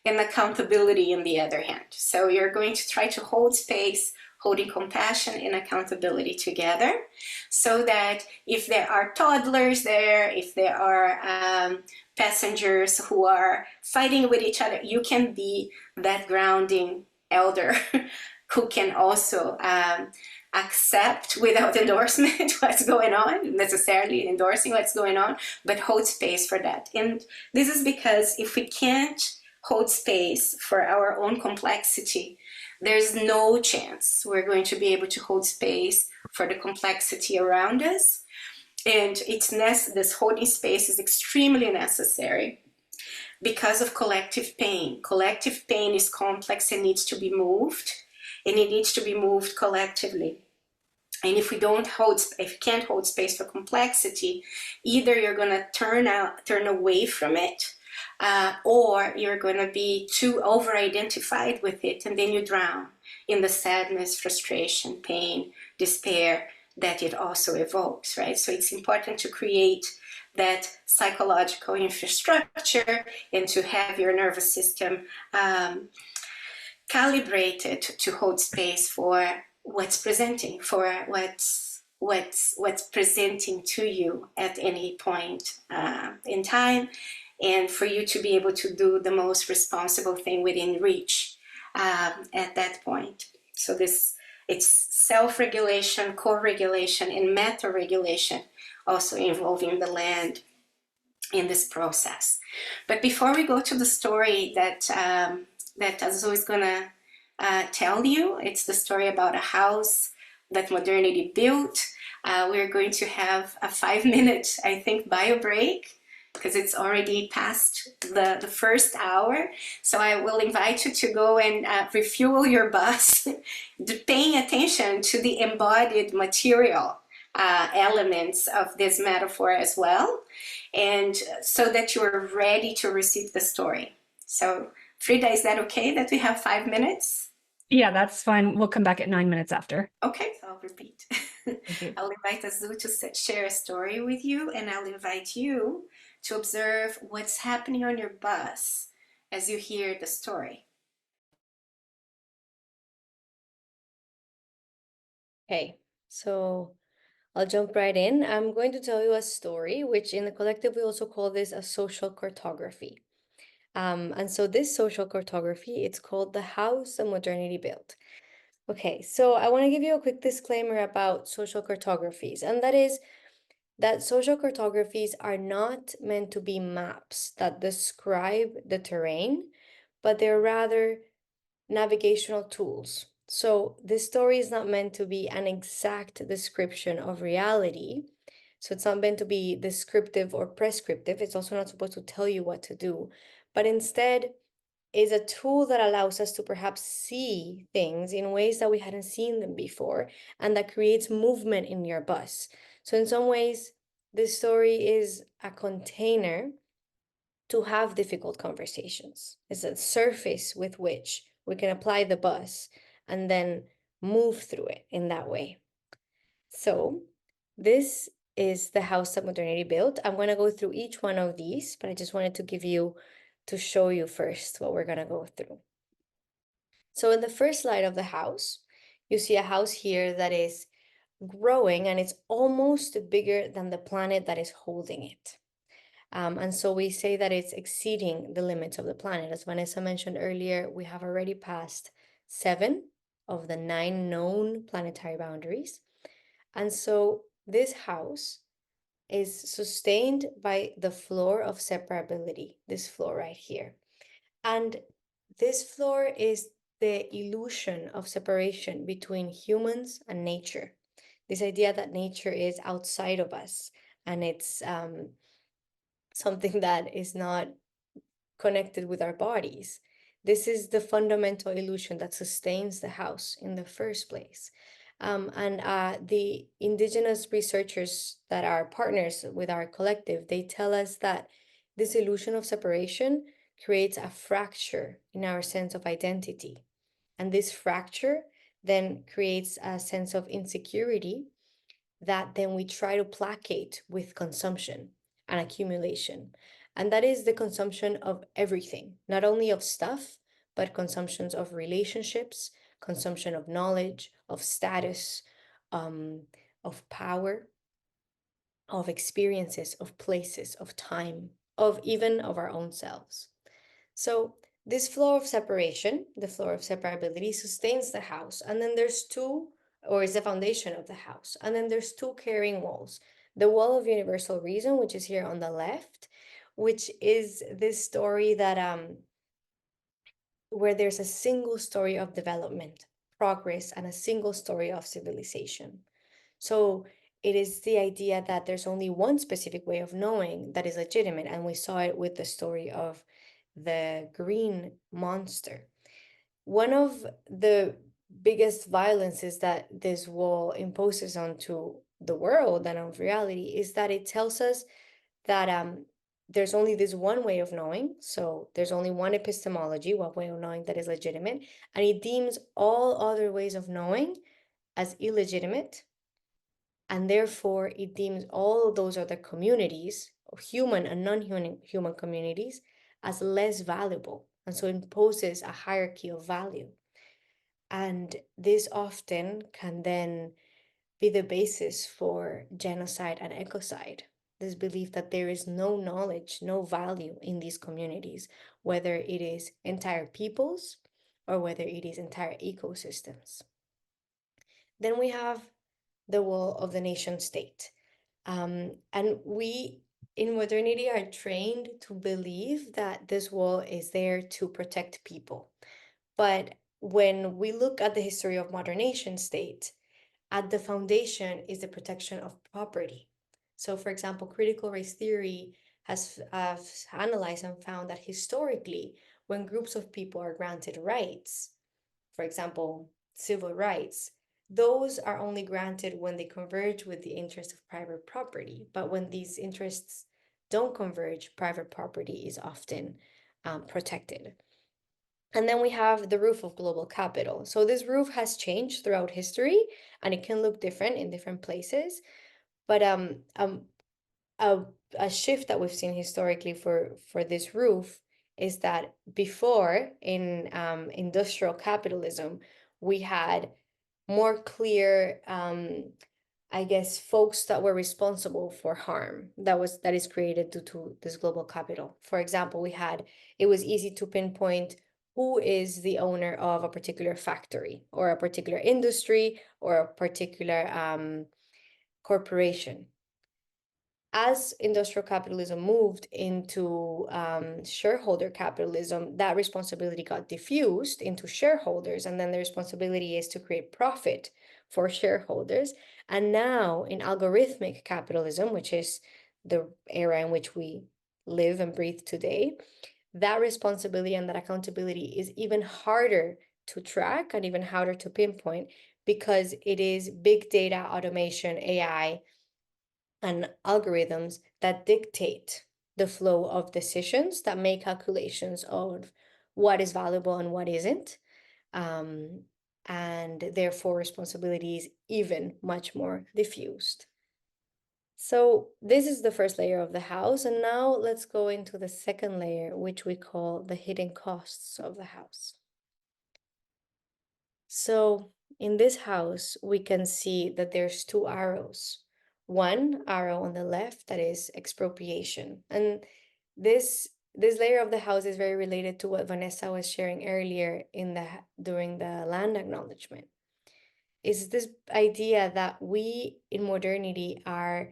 and accountability in the other hand. So you're going to try to hold space, holding compassion and accountability together, so that if there are toddlers there, if there are passengers who are fighting with each other, you can be that grounding elder who can also accept without endorsement what's going on, necessarily endorsing what's going on, but hold space for that. And this is because if we can't hold space for our own complexity, there's no chance we're going to be able to hold space for the complexity around us. And this holding space is extremely necessary because of collective pain. Collective pain is complex and needs to be moved, and it needs to be moved collectively. And if we can't hold space for complexity, either you're going to turn away from it, or you're going to be too over-identified with it, and then you drown in the sadness, frustration, pain, despair that it also evokes, right? So it's important to create that psychological infrastructure and to have your nervous system calibrated to hold space for what's presenting, for what's presenting to you at any point in time, and for you to be able to do the most responsible thing within reach at that point. So it's self-regulation, co-regulation, and meta-regulation, also involving the land in this process. But before we go to the story that Azul is gonna tell you, it's the story about a house that modernity built. We're going to have a 5-minute, I think, bio break, because it's already past the first hour. So I will invite you to go and refuel your bus, paying attention to the embodied material elements of this metaphor as well, and so that you're ready to receive the story. So Frida, is that okay that we have 5 minutes? Yeah, that's fine. We'll come back at 9 minutes after. Okay, so I'll repeat. I'll invite Azul to share a story with you, and I'll invite you to observe what's happening on your bus as you hear the story. Okay, so I'll jump right in. I'm going to tell you a story, which in the collective we also call this a social cartography. And so this social cartography, it's called The House that Modernity Built. Okay, so I want to give you a quick disclaimer about social cartographies, and that is that social cartographies are not meant to be maps that describe the terrain, but they're rather navigational tools. So this story is not meant to be an exact description of reality. So it's not meant to be descriptive or prescriptive. It's also not supposed to tell you what to do, but instead is a tool that allows us to perhaps see things in ways that we hadn't seen them before, and that creates movement in your bus. So in some ways, this story is a container to have difficult conversations. It's a surface with which we can apply the bus and then move through it in that way. So this is the house that modernity built. I'm going to go through each one of these, but I just wanted to show you first what we're going to go through. So in the first slide of the house, you see a house here that is growing, and it's almost bigger than the planet that is holding it. And so we say that it's exceeding the limits of the planet. As Vanessa mentioned earlier, we have already passed 7 of the 9 known planetary boundaries. And so this house is sustained by the floor of separability, this floor right here. And this floor is the illusion of separation between humans and nature. This idea that nature is outside of us, and it's something that is not connected with our bodies. This is the fundamental illusion that sustains the house in the first place. The indigenous researchers that are partners with our collective, they tell us that this illusion of separation creates a fracture in our sense of identity. And this fracture then creates a sense of insecurity that then we try to placate with consumption and accumulation. And that is the consumption of everything, not only of stuff, but consumptions of relationships, consumption of knowledge, of status, of power, of experiences, of places, of time, of even of our own selves. So this floor of separation, the floor of separability, sustains the house. And then there's is the foundation of the house. And then there's 2 carrying walls. The wall of universal reason, which is here on the left, which is this story that where there's a single story of development, progress, and a single story of civilization. So it is the idea that there's only one specific way of knowing that is legitimate. And we saw it with the story of the green monster. One of the biggest violences that this wall imposes onto the world and on reality is that it tells us that there's only this one way of knowing. So there's only one epistemology, one way of knowing that is legitimate, and it deems all other ways of knowing as illegitimate, and therefore it deems all those other communities, human and non-human communities, as less valuable, and so imposes a hierarchy of value. And this often can then be the basis for genocide and ecocide. This belief that there is no knowledge, no value in these communities, whether it is entire peoples or whether it is entire ecosystems. Then we have the wall of the nation state. And we in modernity are trained to believe that this wall is there to protect people. But when we look at the history of modern nation state, at the foundation is the protection of property. So, for example, critical race theory has analyzed and found that historically, when groups of people are granted rights, for example, civil rights, those are only granted when they converge with the interest of private property. But when these interests don't converge, private property is often protected. And then we have the roof of global capital. So this roof has changed throughout history, and it can look different in different places. But a shift that we've seen historically for this roof is that before in industrial capitalism, we had more clear I guess folks that were responsible for harm that is created due to this global capital. For example, it was easy to pinpoint who is the owner of a particular factory or a particular industry or a particular corporation. As industrial capitalism moved into shareholder capitalism, that responsibility got diffused into shareholders, and then the responsibility is to create profit for shareholders. And now in algorithmic capitalism, which is the era in which we live and breathe today, that responsibility and that accountability is even harder to track and even harder to pinpoint, because it is big data, automation, AI, and algorithms that dictate the flow of decisions, that make calculations of what is valuable and what isn't. And therefore responsibility is even much more diffused. So this is the first layer of the house, and now let's go into the second layer, which we call the hidden costs of the house. So in this house, we can see that there's two arrows. One arrow on the left that is expropriation. And this layer of the house is very related to what Vanessa was sharing earlier during the land acknowledgement. Is this idea that we in modernity are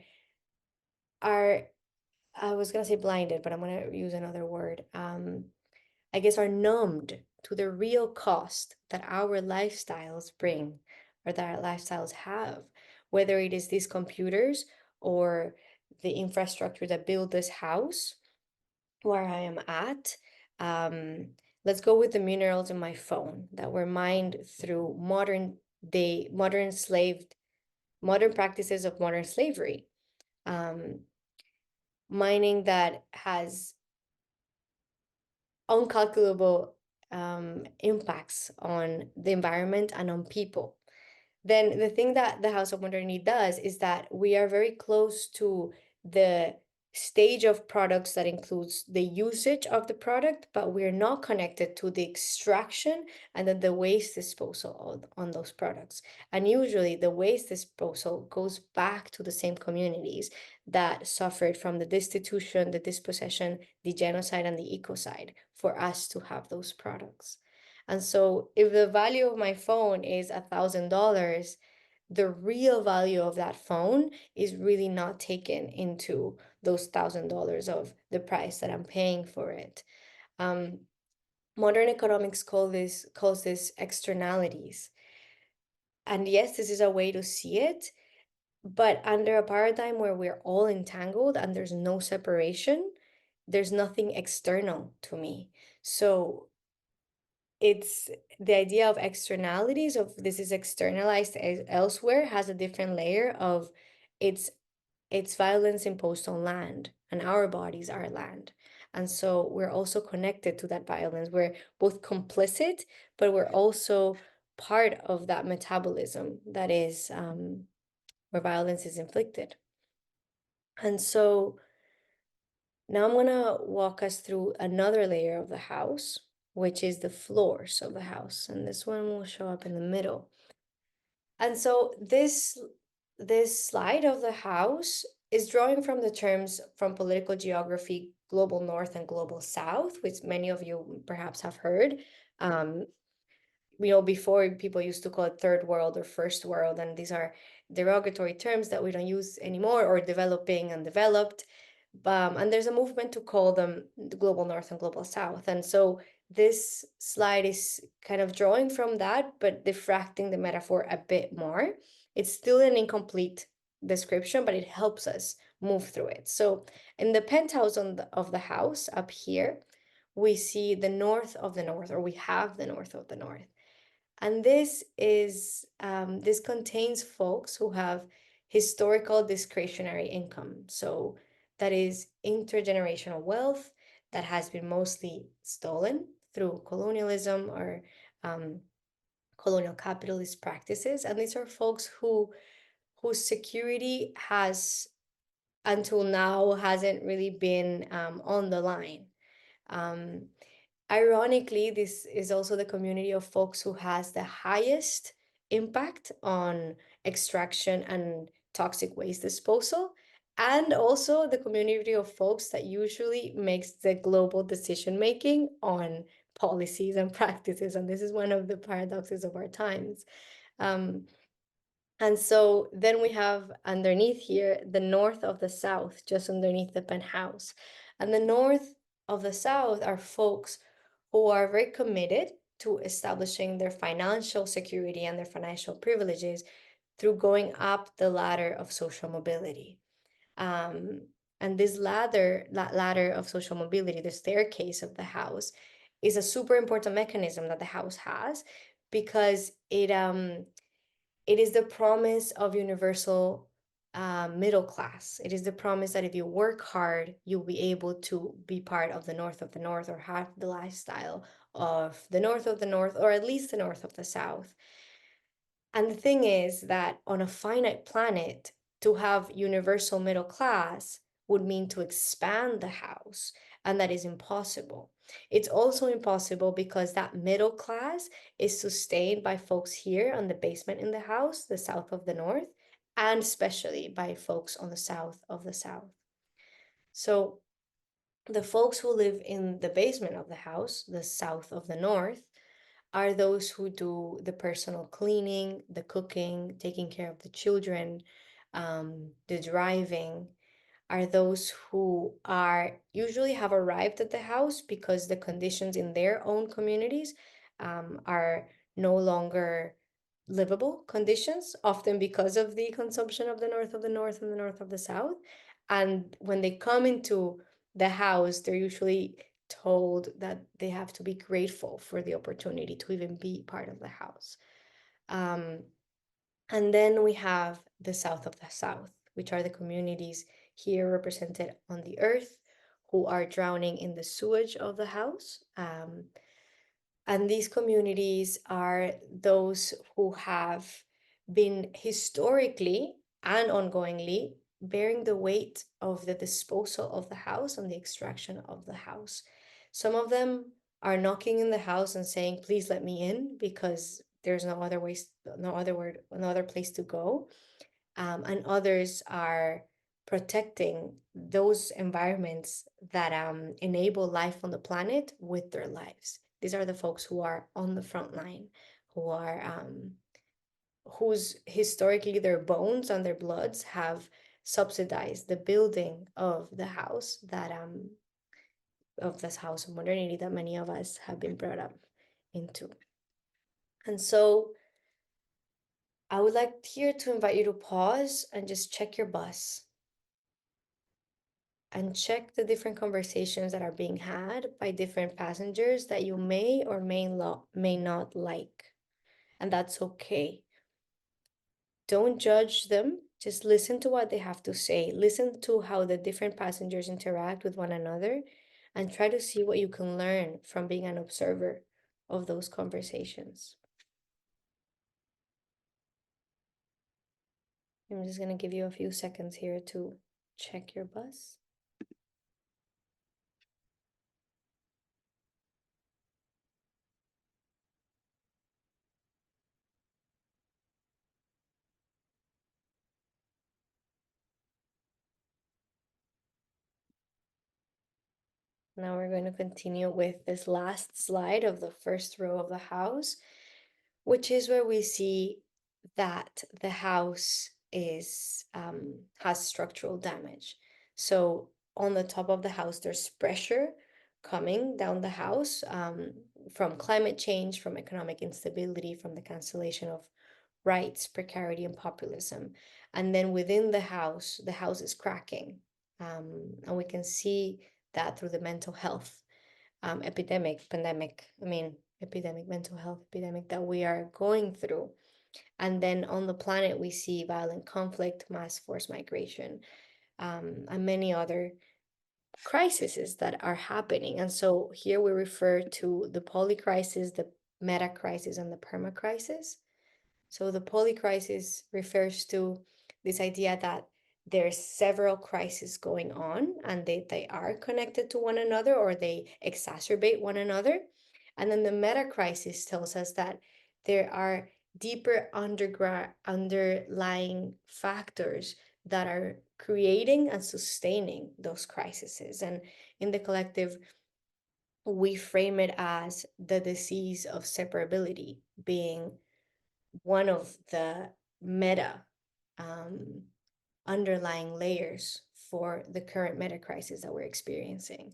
I was gonna say blinded, but I'm gonna use another word. I guess are numbed to the real cost that our lifestyles bring or that our lifestyles have, whether it is these computers or the infrastructure that build this house where I am at. Let's go with the minerals in my phone that were mined through modern practices of modern slavery. Mining that has uncalculable impacts on the environment and on people. Then the thing that the House of Modernity does is that we are very close to the stage of products that includes the usage of the product, but we're not connected to the extraction and then the waste disposal on those products. And usually the waste disposal goes back to the same communities that suffered from the destitution, the dispossession, the genocide, and the ecocide for us to have those products. And so if the value of my phone is $1,000, the real value of that phone is really not taken into those $1,000 of the price that I'm paying for it. Modern economics calls this externalities. And yes, this is a way to see it, but under a paradigm where we're all entangled and there's no separation, there's nothing external to me. So it's the idea of externalities, of this is externalized elsewhere, has a different layer of it's violence imposed on land, and our bodies are land. And so we're also connected to that violence. We're both complicit, but we're also part of that metabolism that is where violence is inflicted. And so now I'm gonna walk us through another layer of the house, which is the floors of the house. And this one will show up in the middle. And so this slide of the house is drawing from the terms from political geography, global north and global south, which many of you perhaps have heard. Um, before people used to call it third world or first world, and these are derogatory terms that we don't use anymore, or developing and developed. And there's a movement to call them the global north and global south. And so this slide is kind of drawing from that, but diffracting the metaphor a bit more. It's still an incomplete description, but it helps us move through it. So in the penthouse of the house up here, we see the north of the north, or we have the north of the north. And this contains folks who have historical discretionary income. So that is intergenerational wealth that has been mostly stolen through colonialism or colonial capitalist practices. And these are folks whose security has until now hasn't really been on the line. Um, Ironically, this is also the community of folks who has the highest impact on extraction and toxic waste disposal, and also the community of folks that usually makes the global decision making on policies and practices. And this is one of the paradoxes of our times. Um, and so then we have underneath here the north of the south, just underneath the penthouse. And the north of the south are folks who are very committed to establishing their financial security and their financial privileges through going up the ladder of social mobility. And this ladder of social mobility, the staircase of the house, is a super important mechanism that the house has, because it is the promise of universal middle class. It is the promise that if you work hard, you'll be able to be part of the north of the north, or have the lifestyle of the north of the north, or at least the north of the south. And the thing is that on a finite planet, to have universal middle class would mean to expand the house, and that is impossible. It's also impossible because that middle class is sustained by folks here on the basement in the house, the south of the north, and especially by folks on the south of the south. So the folks who live in the basement of the house, the south of the north, are those who do the personal cleaning, the cooking, taking care of the children, the driving, are those who are usually have arrived at the house because the conditions in their own communities are no longer livable conditions, often because of the consumption of the north of the north and the north of the south. And when they come into the house, they're usually told that they have to be grateful for the opportunity to even be part of the house. And then we have the south of the south, which are the communities here represented on the earth who are drowning in the sewage of the house. And these communities are those who have been historically and ongoingly bearing the weight of the disposal of the house and the extraction of the house. Some of them are knocking in the house and saying, please let me in, because there's no other no other place to go. And others are protecting those environments that enable life on the planet with their lives. These are the folks who are on the front line, who are whose historically their bones and their bloods have subsidized the building of the house that this house of modernity that many of us have been brought up into. And so I would like here to invite you to pause and just check your bus and check the different conversations that are being had by different passengers that you may or may not like. And that's okay. Don't judge them. Just listen to what they have to say. Listen to how the different passengers interact with one another and try to see what you can learn from being an observer of those conversations. I'm just going to give you a few seconds here to check your bus. Now we're going to continue with this last slide of the first row of the house, which is where we see that the house has structural damage. So on the top of the house, there's pressure coming down the house from climate change, from economic instability, from the cancellation of rights, precarity, and populism. And then within the house is cracking. And we can see that through the mental health epidemic mental health epidemic that we are going through. And then on the planet, we see violent conflict, mass forced migration, and many other crises that are happening. And so here we refer to the poly crisis, the meta crisis, and the perma crisis. So the poly crisis refers to this idea that there's several crises going on and they are connected to one another or they exacerbate one another. And then the meta crisis tells us that there are deeper underlying factors that are creating and sustaining those crises. And in the collective, we frame it as the disease of separability being one of the meta underlying layers for the current meta crisis that we're experiencing.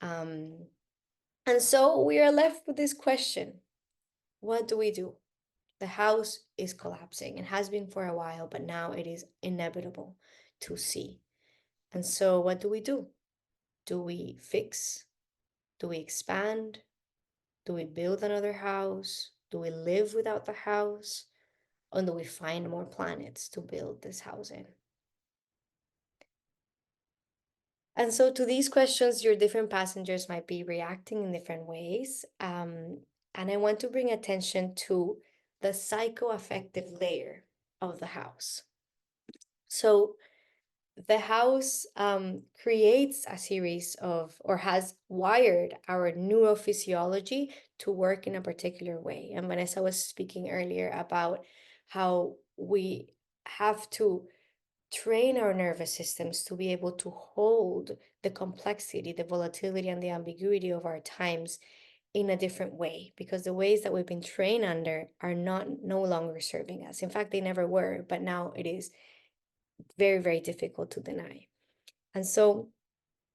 And so we are left with this question: what do we do? The house is collapsing and has been for a while, but now it is inevitable to see. And so what do we do? Do we fix? Do we expand? Do we build another house? Do we live without the house? Or do we find more planets to build this house in? And so to these questions, your different passengers might be reacting in different ways. And I want to bring attention to the psychoaffective layer of the house. So the house creates a series of, or has wired our neurophysiology to work in a particular way. And Vanessa was speaking earlier about how we have to train our nervous systems to be able to hold the complexity, the volatility, and the ambiguity of our times in a different way, because the ways that we've been trained under are no longer serving us. In fact, they never were, but now it is very, very difficult to deny. And so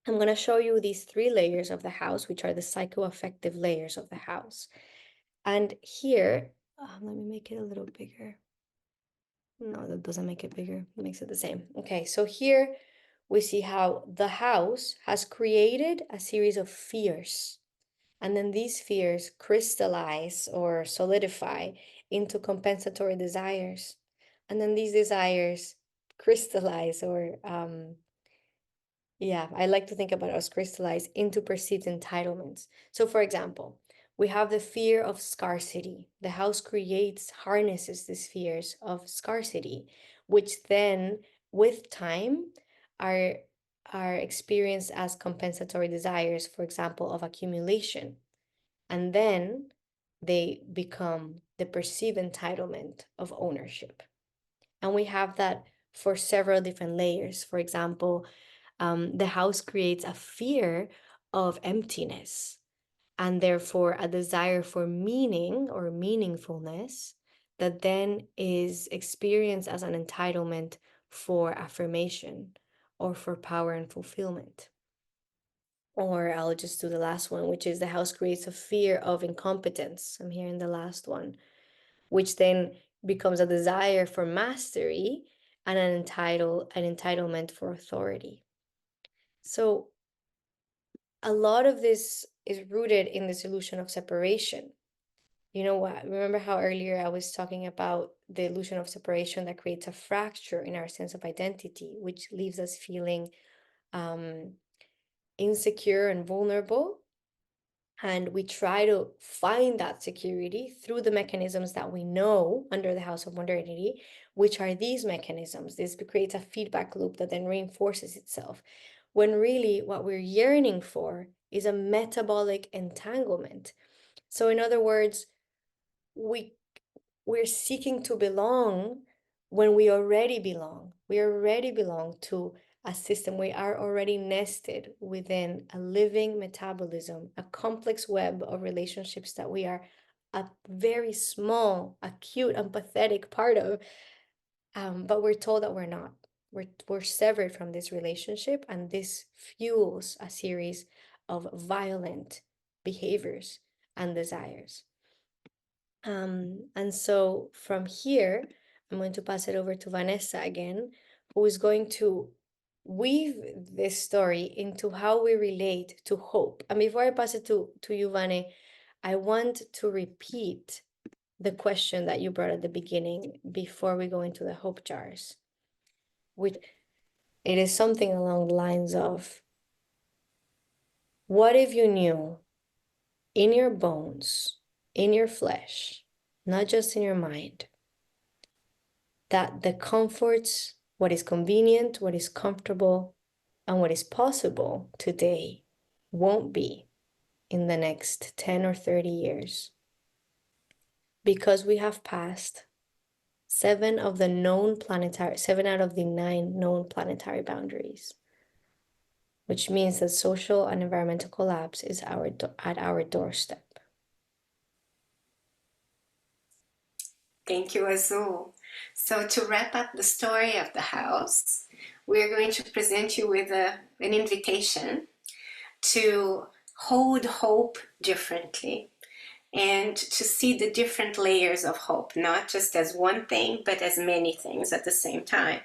I'm going to show you these three layers of the house, which are the psychoaffective layers of the house. And here, let me make it a little bigger. No, that doesn't make it bigger. It makes it the same. Okay, so here we see how the house has created a series of fears. And then these fears crystallize or solidify into compensatory desires. And then these desires crystallize or, I like to think about us crystallize into perceived entitlements. So for example, we have the fear of scarcity. The house harnesses these fears of scarcity, which then with time are experienced as compensatory desires, for example, of accumulation. And then they become the perceived entitlement of ownership. And we have that for several different layers. For example, the house creates a fear of emptiness and therefore a desire for meaning or meaningfulness that then is experienced as an entitlement for affirmation or for power and fulfillment. Or I'll just do the last one, which is the house creates a fear of incompetence. I'm here in the last one, which then becomes a desire for mastery and an entitlement for authority. So a lot of this is rooted in this illusion of separation. You know what? Remember how earlier I was talking about the illusion of separation that creates a fracture in our sense of identity, which leaves us feeling insecure and vulnerable. And we try to find that security through the mechanisms that we know under the House of Modernity, which are these mechanisms. This creates a feedback loop that then reinforces itself. When really what we're yearning for is a metabolic entanglement. So in other words, we're seeking to belong when we already belong. We already belong to a system. We are already nested within a living metabolism, a complex web of relationships that we are a very small, acute, empathetic part of. But we're told that we're not. We're severed from this relationship, and this fuels a series of violent behaviors and desires. And so from here, I'm going to pass it over to Vanessa again, who is going to weave this story into how we relate to hope. And before I pass it to you, Vane, I want to repeat the question that you brought at the beginning before we go into the hope jars, which it is something along the lines of, what if you knew in your bones, in your flesh, not just in your mind, that the comforts, what is convenient, what is comfortable, and what is possible today won't be in the next 10 or 30 years, because we have passed 7 out of the 9 known planetary boundaries, which means that social and environmental collapse is at our doorstep. Thank you, Azul. So to wrap up the story of the house, we're going to present you with an invitation to hold hope differently and to see the different layers of hope, not just as one thing, but as many things at the same time.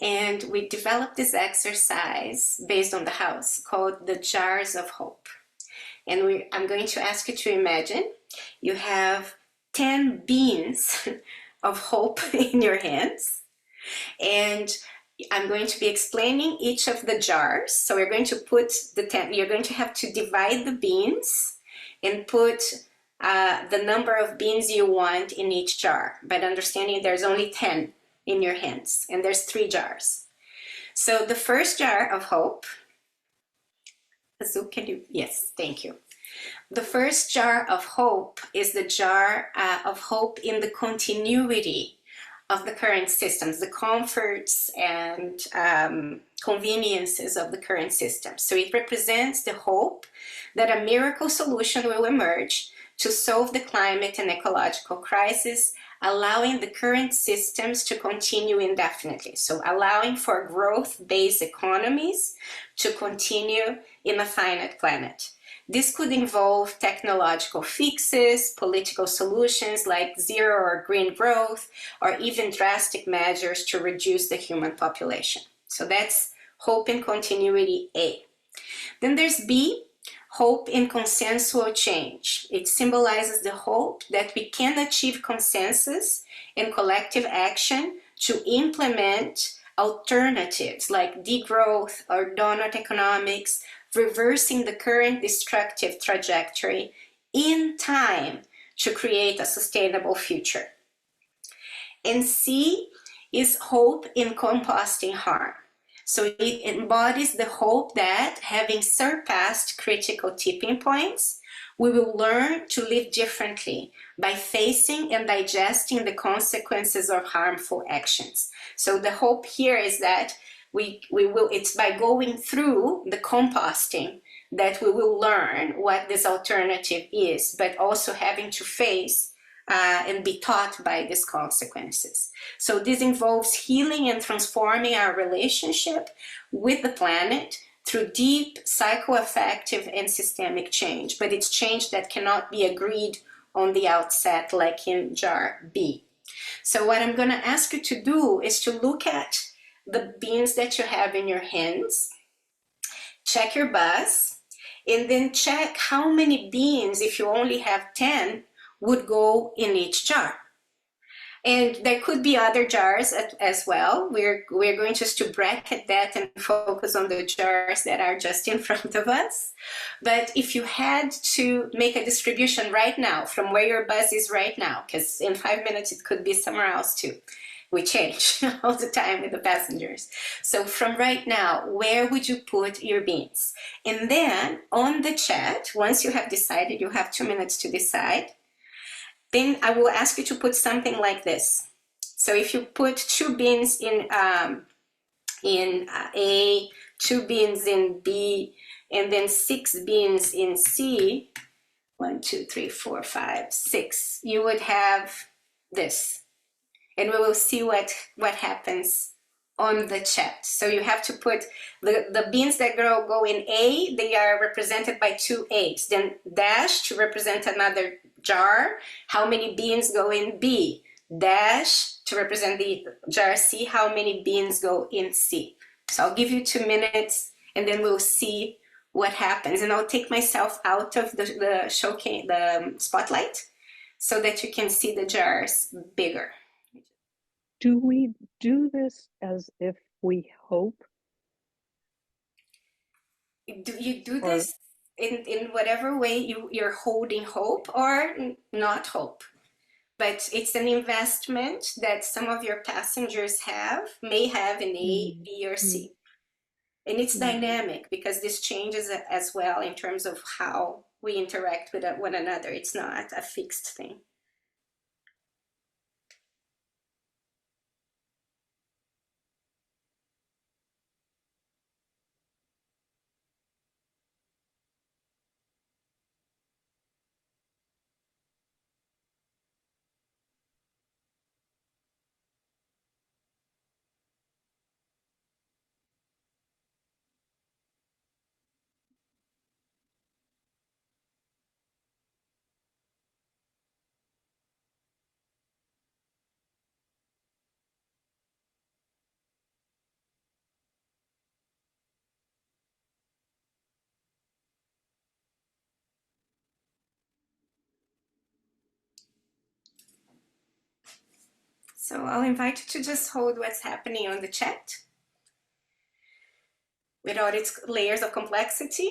And we developed this exercise based on the house called the Jars of Hope. And I'm going to ask you to imagine you have 10 beans of hope in your hands, and I'm going to be explaining each of the jars. So we're going to put the 10, you're going to have to divide the beans and put the number of beans you want in each jar, but understanding there's only 10 in your hands, and there's 3 jars. So the first jar of hope, Azul, can you, yes, thank you. The first jar of hope is the jar of hope in the continuity of the current systems, the comforts and conveniences of the current system. So it represents the hope that a miracle solution will emerge to solve the climate and ecological crisis, allowing the current systems to continue indefinitely. So allowing for growth-based economies to continue in a finite planet. This could involve technological fixes, political solutions like zero or green growth, or even drastic measures to reduce the human population. So that's hope in continuity A. Then there's B, hope in consensual change. It symbolizes the hope that we can achieve consensus and collective action to implement alternatives like degrowth or donut economics, reversing the current destructive trajectory in time to create a sustainable future. And C is hope in composting harm. So it embodies the hope that, having surpassed critical tipping points, we will learn to live differently by facing and digesting the consequences of harmful actions. So the hope here is that it's by going through the composting that we will learn what this alternative is, but also having to face and be taught by these consequences. So this involves healing and transforming our relationship with the planet through deep psychoaffective and systemic change, but it's change that cannot be agreed on the outset, like in jar B. So what I'm going to ask you to do is to look at the beans that you have in your hands, check your buzz, and then check how many beans, if you only have 10, would go in each jar. And there could be other jars as well. We're going just to bracket that and focus on the jars that are just in front of us. But if you had to make a distribution right now from where your buzz is right now, because in 5 minutes it could be somewhere else too. We change all the time with the passengers. So from right now, where would you put your beans? And then on the chat, once you have decided, you have 2 minutes to decide, then I will ask you to put something like this. So if you put 2 beans in A, 2 beans in B, and then 6 beans in C, 1, 2, 3, 4, 5, 6, you would have this. And we will see what happens on the chat. So you have to put the beans that go in A, they are represented by 2 A's. Then dash to represent another jar, how many beans go in B. Dash to represent the jar C, how many beans go in C. So I'll give you 2 minutes and then we'll see what happens. And I'll take myself out of the showcase, the spotlight, so that you can see the jars bigger. Do we do this as if we hope? Do you do this in whatever way you're holding hope or not hope? But it's an investment that some of your passengers may have in A, B, or C. And it's dynamic because this changes as well in terms of how we interact with one another. It's not a fixed thing. So I'll invite you to just hold what's happening on the chat with all its layers of complexity.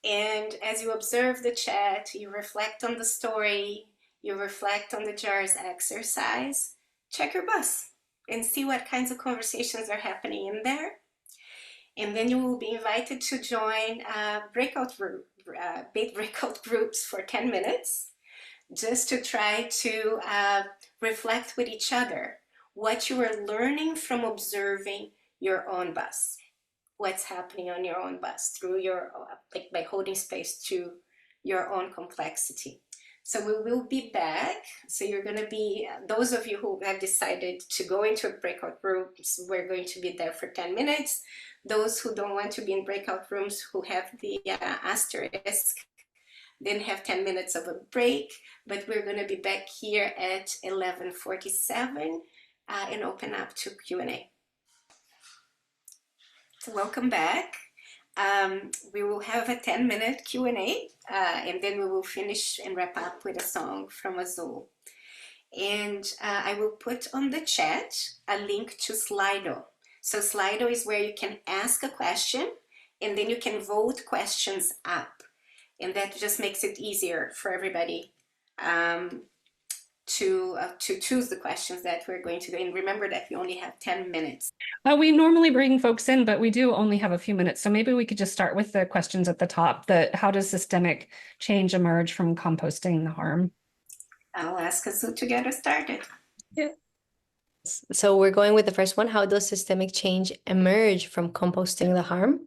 And as you observe the chat, you reflect on the story, you reflect on the jars exercise, check your bus and see what kinds of conversations are happening in there. And then you will be invited to join breakout groups for 10 minutes, just to try to reflect with each other what you are learning from observing your own bus. What's happening on your own bus through your, by holding space to your own complexity. So we will be back. So you're going to be, those of you who have decided to go into a breakout groups, we're going to be there for 10 minutes. Those who don't want to be in breakout rooms, who have the asterisk, then have 10 minutes of a break, but we're going to be back here at 11:47 and open up to Q&A. So welcome back. We will have a 10-minute Q&A and then we will finish and wrap up with a song from Azul. And I will put on the chat a link to Slido. So Slido is where you can ask a question and then you can vote questions up. And that just makes it easier for everybody to choose the questions that we're going to do. And remember that we only have 10 minutes. We normally bring folks in, but we do only have a few minutes. So maybe we could just start with the questions at the top. How does systemic change emerge from composting the harm? I'll ask Azul to get us started. Yeah. So we're going with the first one. How does systemic change emerge from composting the harm?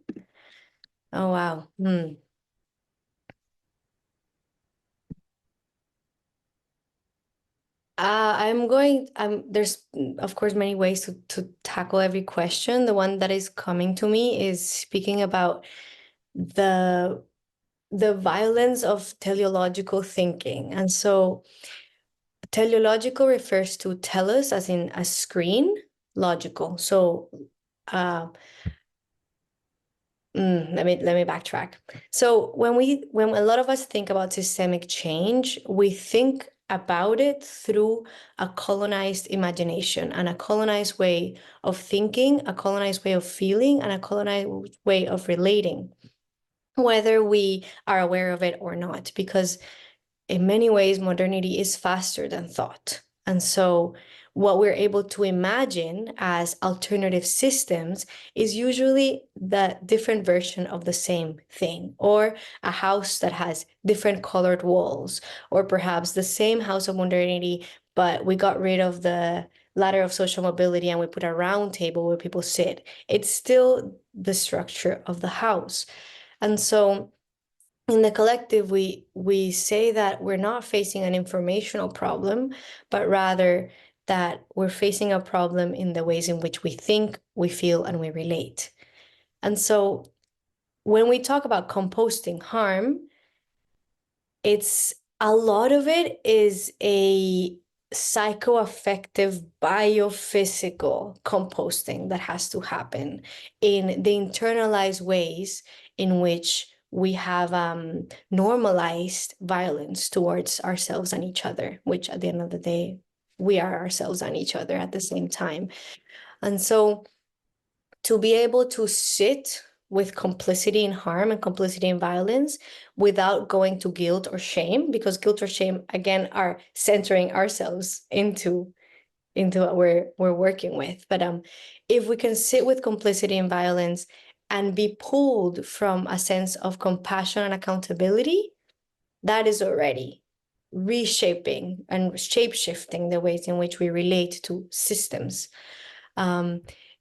Oh, wow. There's of course many ways to tackle every question. The one that is coming to me is speaking about the violence of teleological thinking. And so teleological refers to telos as in a screen, logical. So let me backtrack. So when a lot of us think about systemic change, we think about it through a colonized imagination and a colonized way of thinking, a colonized way of feeling, and a colonized way of relating, whether we are aware of it or not, because in many ways, modernity is faster than thought. And so what we're able to imagine as alternative systems is usually the different version of the same thing, or a house that has different colored walls, or perhaps the same house of modernity, but we got rid of the ladder of social mobility and we put a round table where people sit. It's still the structure of the house. And so in the collective, we say that we're not facing an informational problem, but rather that we're facing a problem in the ways in which we think, we feel, and we relate. And so when we talk about composting harm, it's a lot of it is a psychoaffective biophysical composting that has to happen in the internalized ways in which we have normalized violence towards ourselves and each other, which at the end of the day, we are ourselves and each other at the same time. And so to be able to sit with complicity in harm and complicity in violence without going to guilt or shame, because guilt or shame, again, are centering ourselves into what we're working with. But if we can sit with complicity in violence and be pulled from a sense of compassion and accountability, that is already reshaping and shape-shifting the ways in which we relate to systems.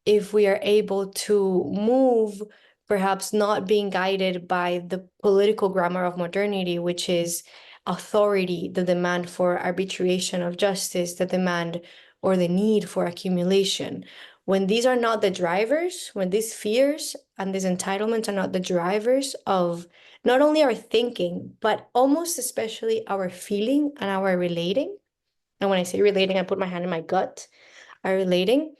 If we are able to move, perhaps not being guided by the political grammar of modernity, which is authority, the demand for arbitration of justice, the demand or the need for accumulation. When these are not the drivers, when these fears and these entitlements are not the drivers of not only our thinking, but almost especially our feeling and our relating. And when I say relating, I put my hand in my gut, our relating,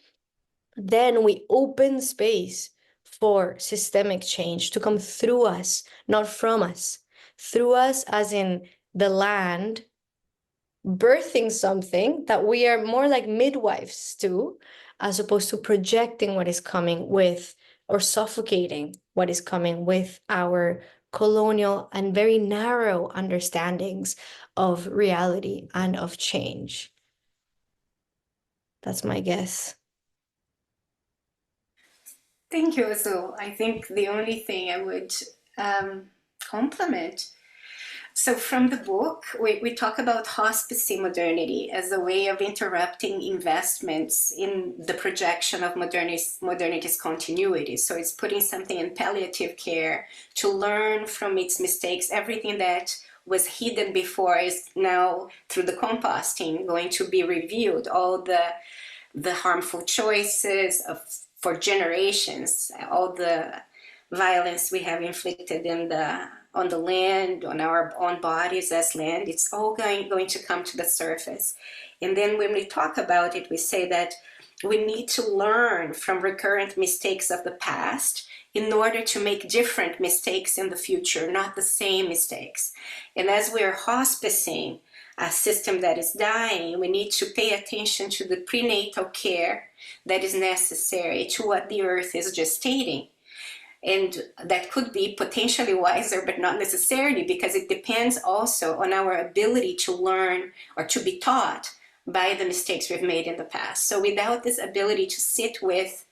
then we open space for systemic change to come through us, not from us. Through us, as in the land birthing something that we are more like midwives to, as opposed to projecting what is coming with or suffocating what is coming with our colonial and very narrow understandings of reality and of change. That's my guess. Thank you, Azul. I think the only thing I would compliment. So from the book, we talk about hospicing modernity as a way of interrupting investments in the projection of modernity's continuity. So it's putting something in palliative care to learn from its mistakes. Everything that was hidden before is now, through the composting, going to be revealed. All the harmful choices for generations, all the violence we have inflicted on the land, on our own bodies as land, it's all going to come to the surface. And then when we talk about it, we say that we need to learn from recurrent mistakes of the past in order to make different mistakes in the future, not the same mistakes. And as we're hospicing a system that is dying, we need to pay attention to the prenatal care that is necessary to what the earth is gestating. And that could be potentially wiser, but not necessarily, because it depends also on our ability to learn or to be taught by the mistakes we've made in the past. So without this ability to sit with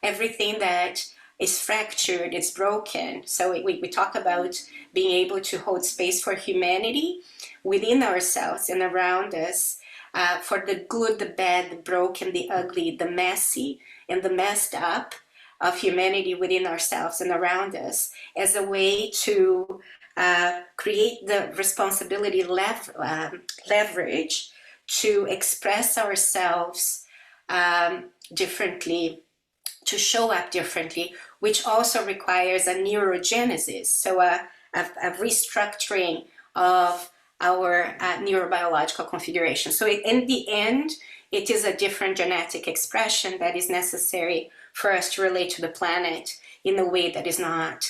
everything that is fractured, it's broken. So we talk about being able to hold space for humanity within ourselves and around us, for the good, the bad, the broken, the ugly, the messy, and the messed up of humanity within ourselves and around us, as a way to create the responsibility leverage to express ourselves differently, to show up differently, which also requires a neurogenesis, so a restructuring of our neurobiological configuration. So in the end, it is a different genetic expression that is necessary for us to relate to the planet in a way that is not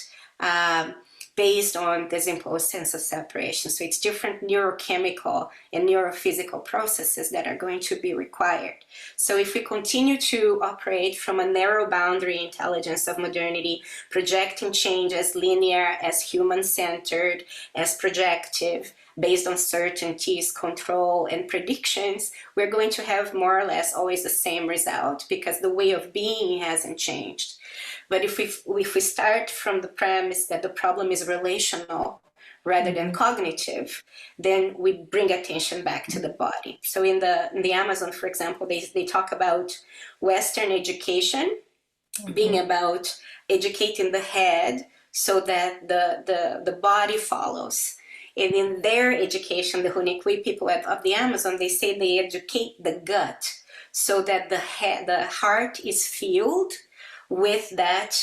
based on this imposed sense of separation. So it's different neurochemical and neurophysical processes that are going to be required. So if we continue to operate from a narrow boundary intelligence of modernity, projecting change as linear, as human-centered, as projective, based on certainties, control, and predictions, we're going to have more or less always the same result because the way of being hasn't changed. But if we start from the premise that the problem is relational rather than cognitive, then we bring attention back to the body. So in the Amazon, for example, they talk about Western education being about educating the head so that the body follows. And in their education, the Hunikui people of the Amazon, they say they educate the gut so that the heart is filled with that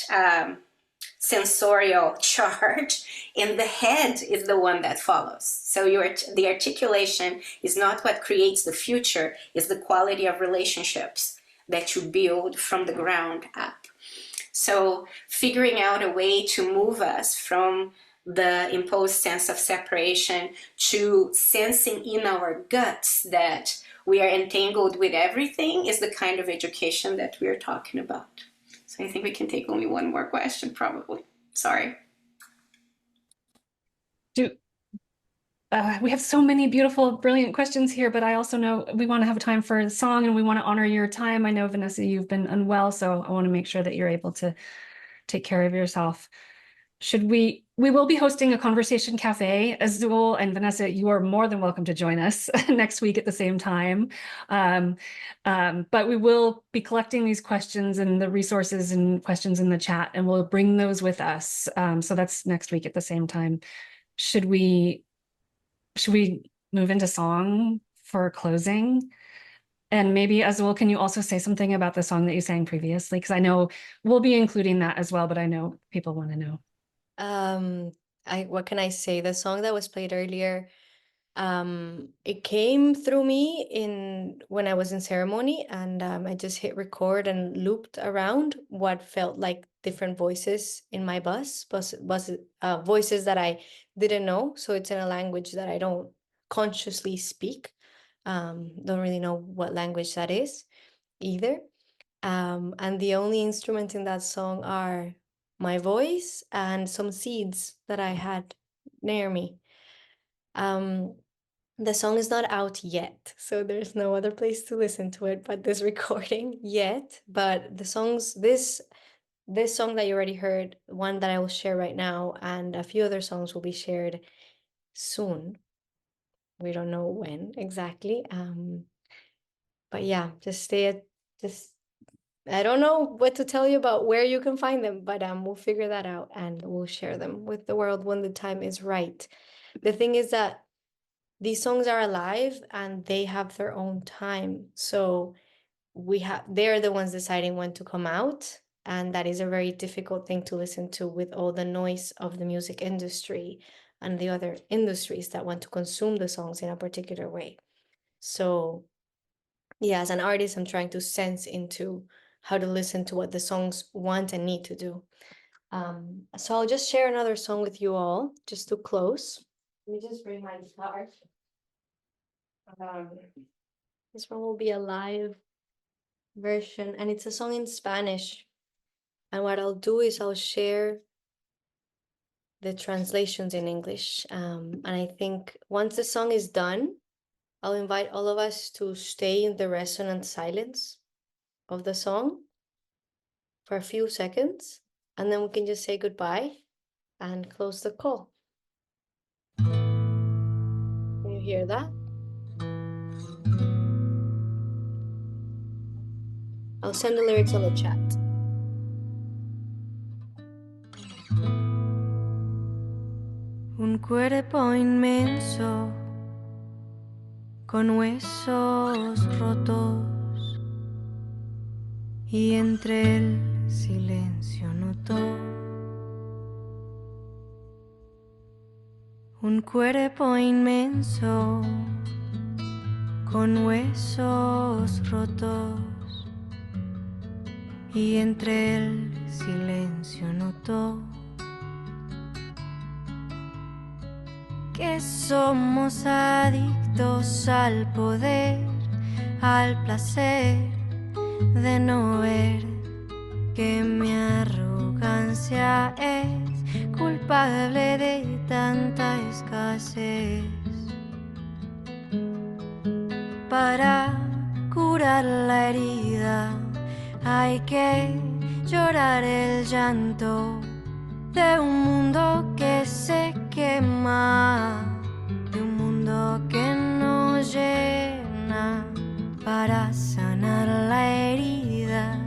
sensorial charge, and the head is the one that follows. So the articulation is not what creates the future, it's the quality of relationships that you build from the ground up. So figuring out a way to move us from the imposed sense of separation to sensing in our guts that we are entangled with everything is the kind of education that we're talking about. So I think we can take only one more question, probably. Sorry. We have so many beautiful, brilliant questions here, but I also know we want to have time for a song and we want to honor your time. I know, Vanessa, you've been unwell, so I want to make sure that you're able to take care of yourself. We will be hosting a conversation cafe. Azul and Vanessa, you are more than welcome to join us next week at the same time. But we will be collecting these questions and the resources and questions in the chat, and we'll bring those with us. So that's next week at the same time. Should we move into song for closing? And maybe, Azul, can you also say something about the song that you sang previously? Because I know we'll be including that as well, but I know people want to know. What can I say? The song that was played earlier, it came through me when I was in ceremony, and I just hit record and looped around what felt like different voices in my voices that I didn't know. So it's in a language that I don't consciously speak. Don't really know what language that is either. And the only instruments in that song are my voice and some seeds that I had near me. The song is not out yet, so there's no other place to listen to it but this recording yet. But this song that you already heard, one that I will share right now, and a few other songs will be shared soon. We don't know when exactly. But yeah, I don't know what to tell you about where you can find them, but we'll figure that out and we'll share them with the world when the time is right. The thing is that these songs are alive and they have their own time. So they're the ones deciding when to come out. And that is a very difficult thing to listen to with all the noise of the music industry and the other industries that want to consume the songs in a particular way. So yeah, as an artist, I'm trying to sense into how to listen to what the songs want and need to do. So I'll just share another song with you all, just to close. Let me just bring my guitar. This one will be a live version, and it's a song in Spanish. And what I'll do is I'll share the translations in English. And I think once the song is done, I'll invite all of us to stay in the resonant silence of the song for a few seconds, and then we can just say goodbye and close the call. Can you hear that? I'll send the lyrics on the chat. Un cuerpo inmenso con huesos rotos, y entre el silencio notó un cuerpo inmenso con huesos rotos, y entre el silencio notó que somos adictos al poder, al placer de no ver que mi arrogancia es culpable de tanta escasez. Para curar la herida hay que llorar el llanto de un mundo que se quema, de un mundo que no llena. Para sanar la herida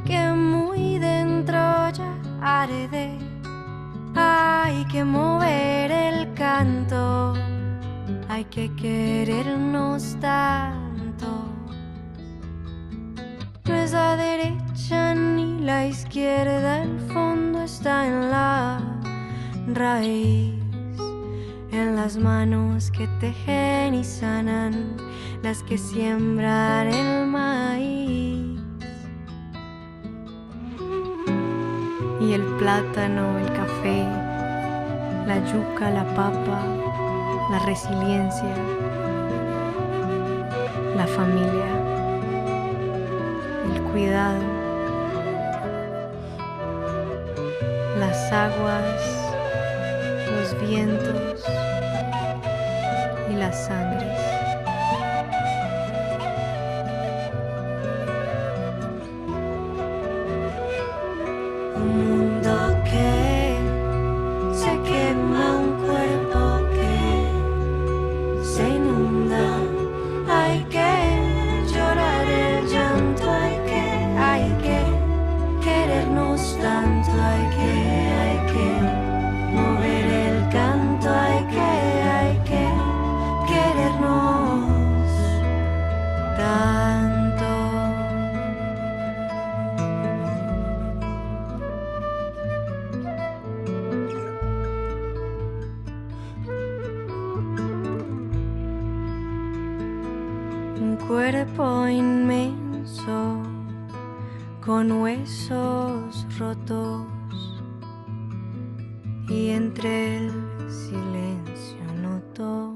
que muy dentro ya arde, hay que mover el canto, hay que querernos tanto. No es la derecha ni la izquierda, el fondo está en la raíz, en las manos que tejen y sanan, las que siembran el maíz. Y el plátano, el café, la yuca, la papa, la resiliencia, la familia, el cuidado, las aguas, los vientos y las sangres. Un mundo que se quema, un cuerpo que se inunda. Hay que llorar el llanto, hay que querernos tanto, hay que mover el canto, hay que querernos tanto. Un cuerpo inmenso con huesos rotos, y entre el silencio notó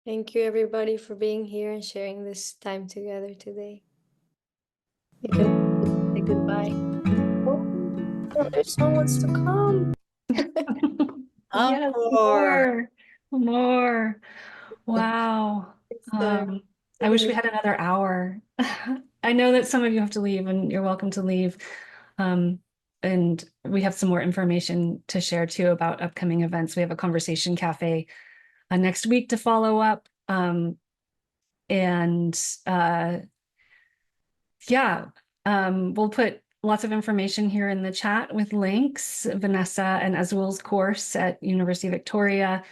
Thank you everybody for being here and sharing this time together today. You can say goodbye. Oh, there's someone wants to come. Yes, Encore. more. Wow. Sorry. I wish we had another hour. I know that some of you have to leave, and you're welcome to leave. And we have some more information to share too about upcoming events. We have a conversation cafe next week to follow up. We'll put lots of information here in the chat with links. Vanessa and Azul's course at University of Victoria.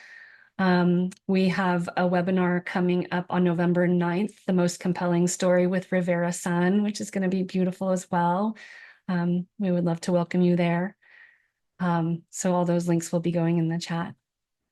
We have a webinar coming up on November 9th, The Most Compelling Story with Rivera Sun, which is going to be beautiful as well. We would love to welcome you there. So all those links will be going in the chat.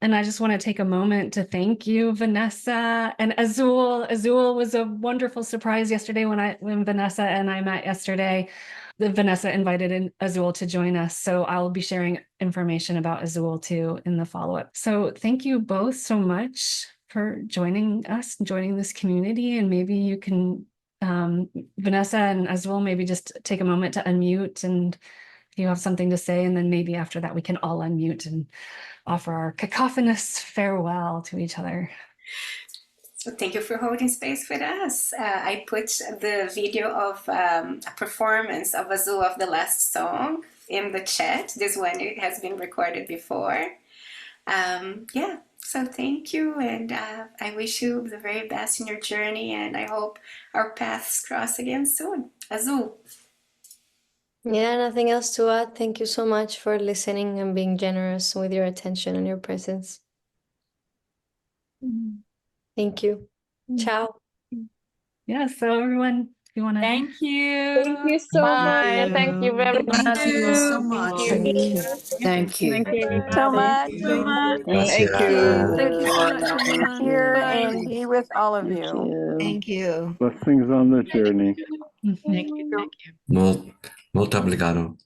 And I just want to take a moment to thank you, Vanessa and Azul. Azul was a wonderful surprise yesterday when Vanessa and I met yesterday. Vanessa invited Azul to join us, so I'll be sharing information about Azul too in the follow-up. So thank you both so much for joining us, joining this community, and maybe you can, Vanessa and Azul, maybe just take a moment to unmute, and if you have something to say, and then maybe after that we can all unmute and offer our cacophonous farewell to each other. So thank you for holding space with us. I put the video of a performance of Azul of the last song in the chat. This one, it has been recorded before. So thank you, and I wish you the very best in your journey, and I hope our paths cross again soon. Azul. Yeah, nothing else to add. Thank you so much for listening and being generous with your attention and your presence. Thank you. Ciao. Yeah, so everyone, if you want to. Thank you. Thank you so much. Bye. Thank you very much. Thank you so much. Thank you. Thank you. Thank you, so everybody. much. Thank Thank you so much, everyone. Here Bye. and be with all of Thank you. you. Thank you. Blessings on the journey. Thank you. Thank you. Molto obrigado.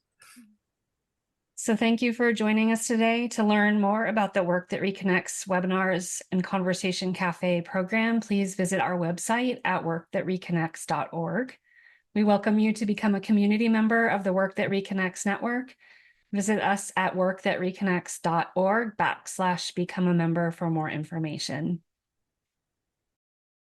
So thank you for joining us today. To learn more about the Work That Reconnects webinars and Conversation Cafe program, please visit our website at workthatreconnects.org. We welcome you to become a community member of the Work That Reconnects network. Visit us at workthatreconnects.org/become a member for more information.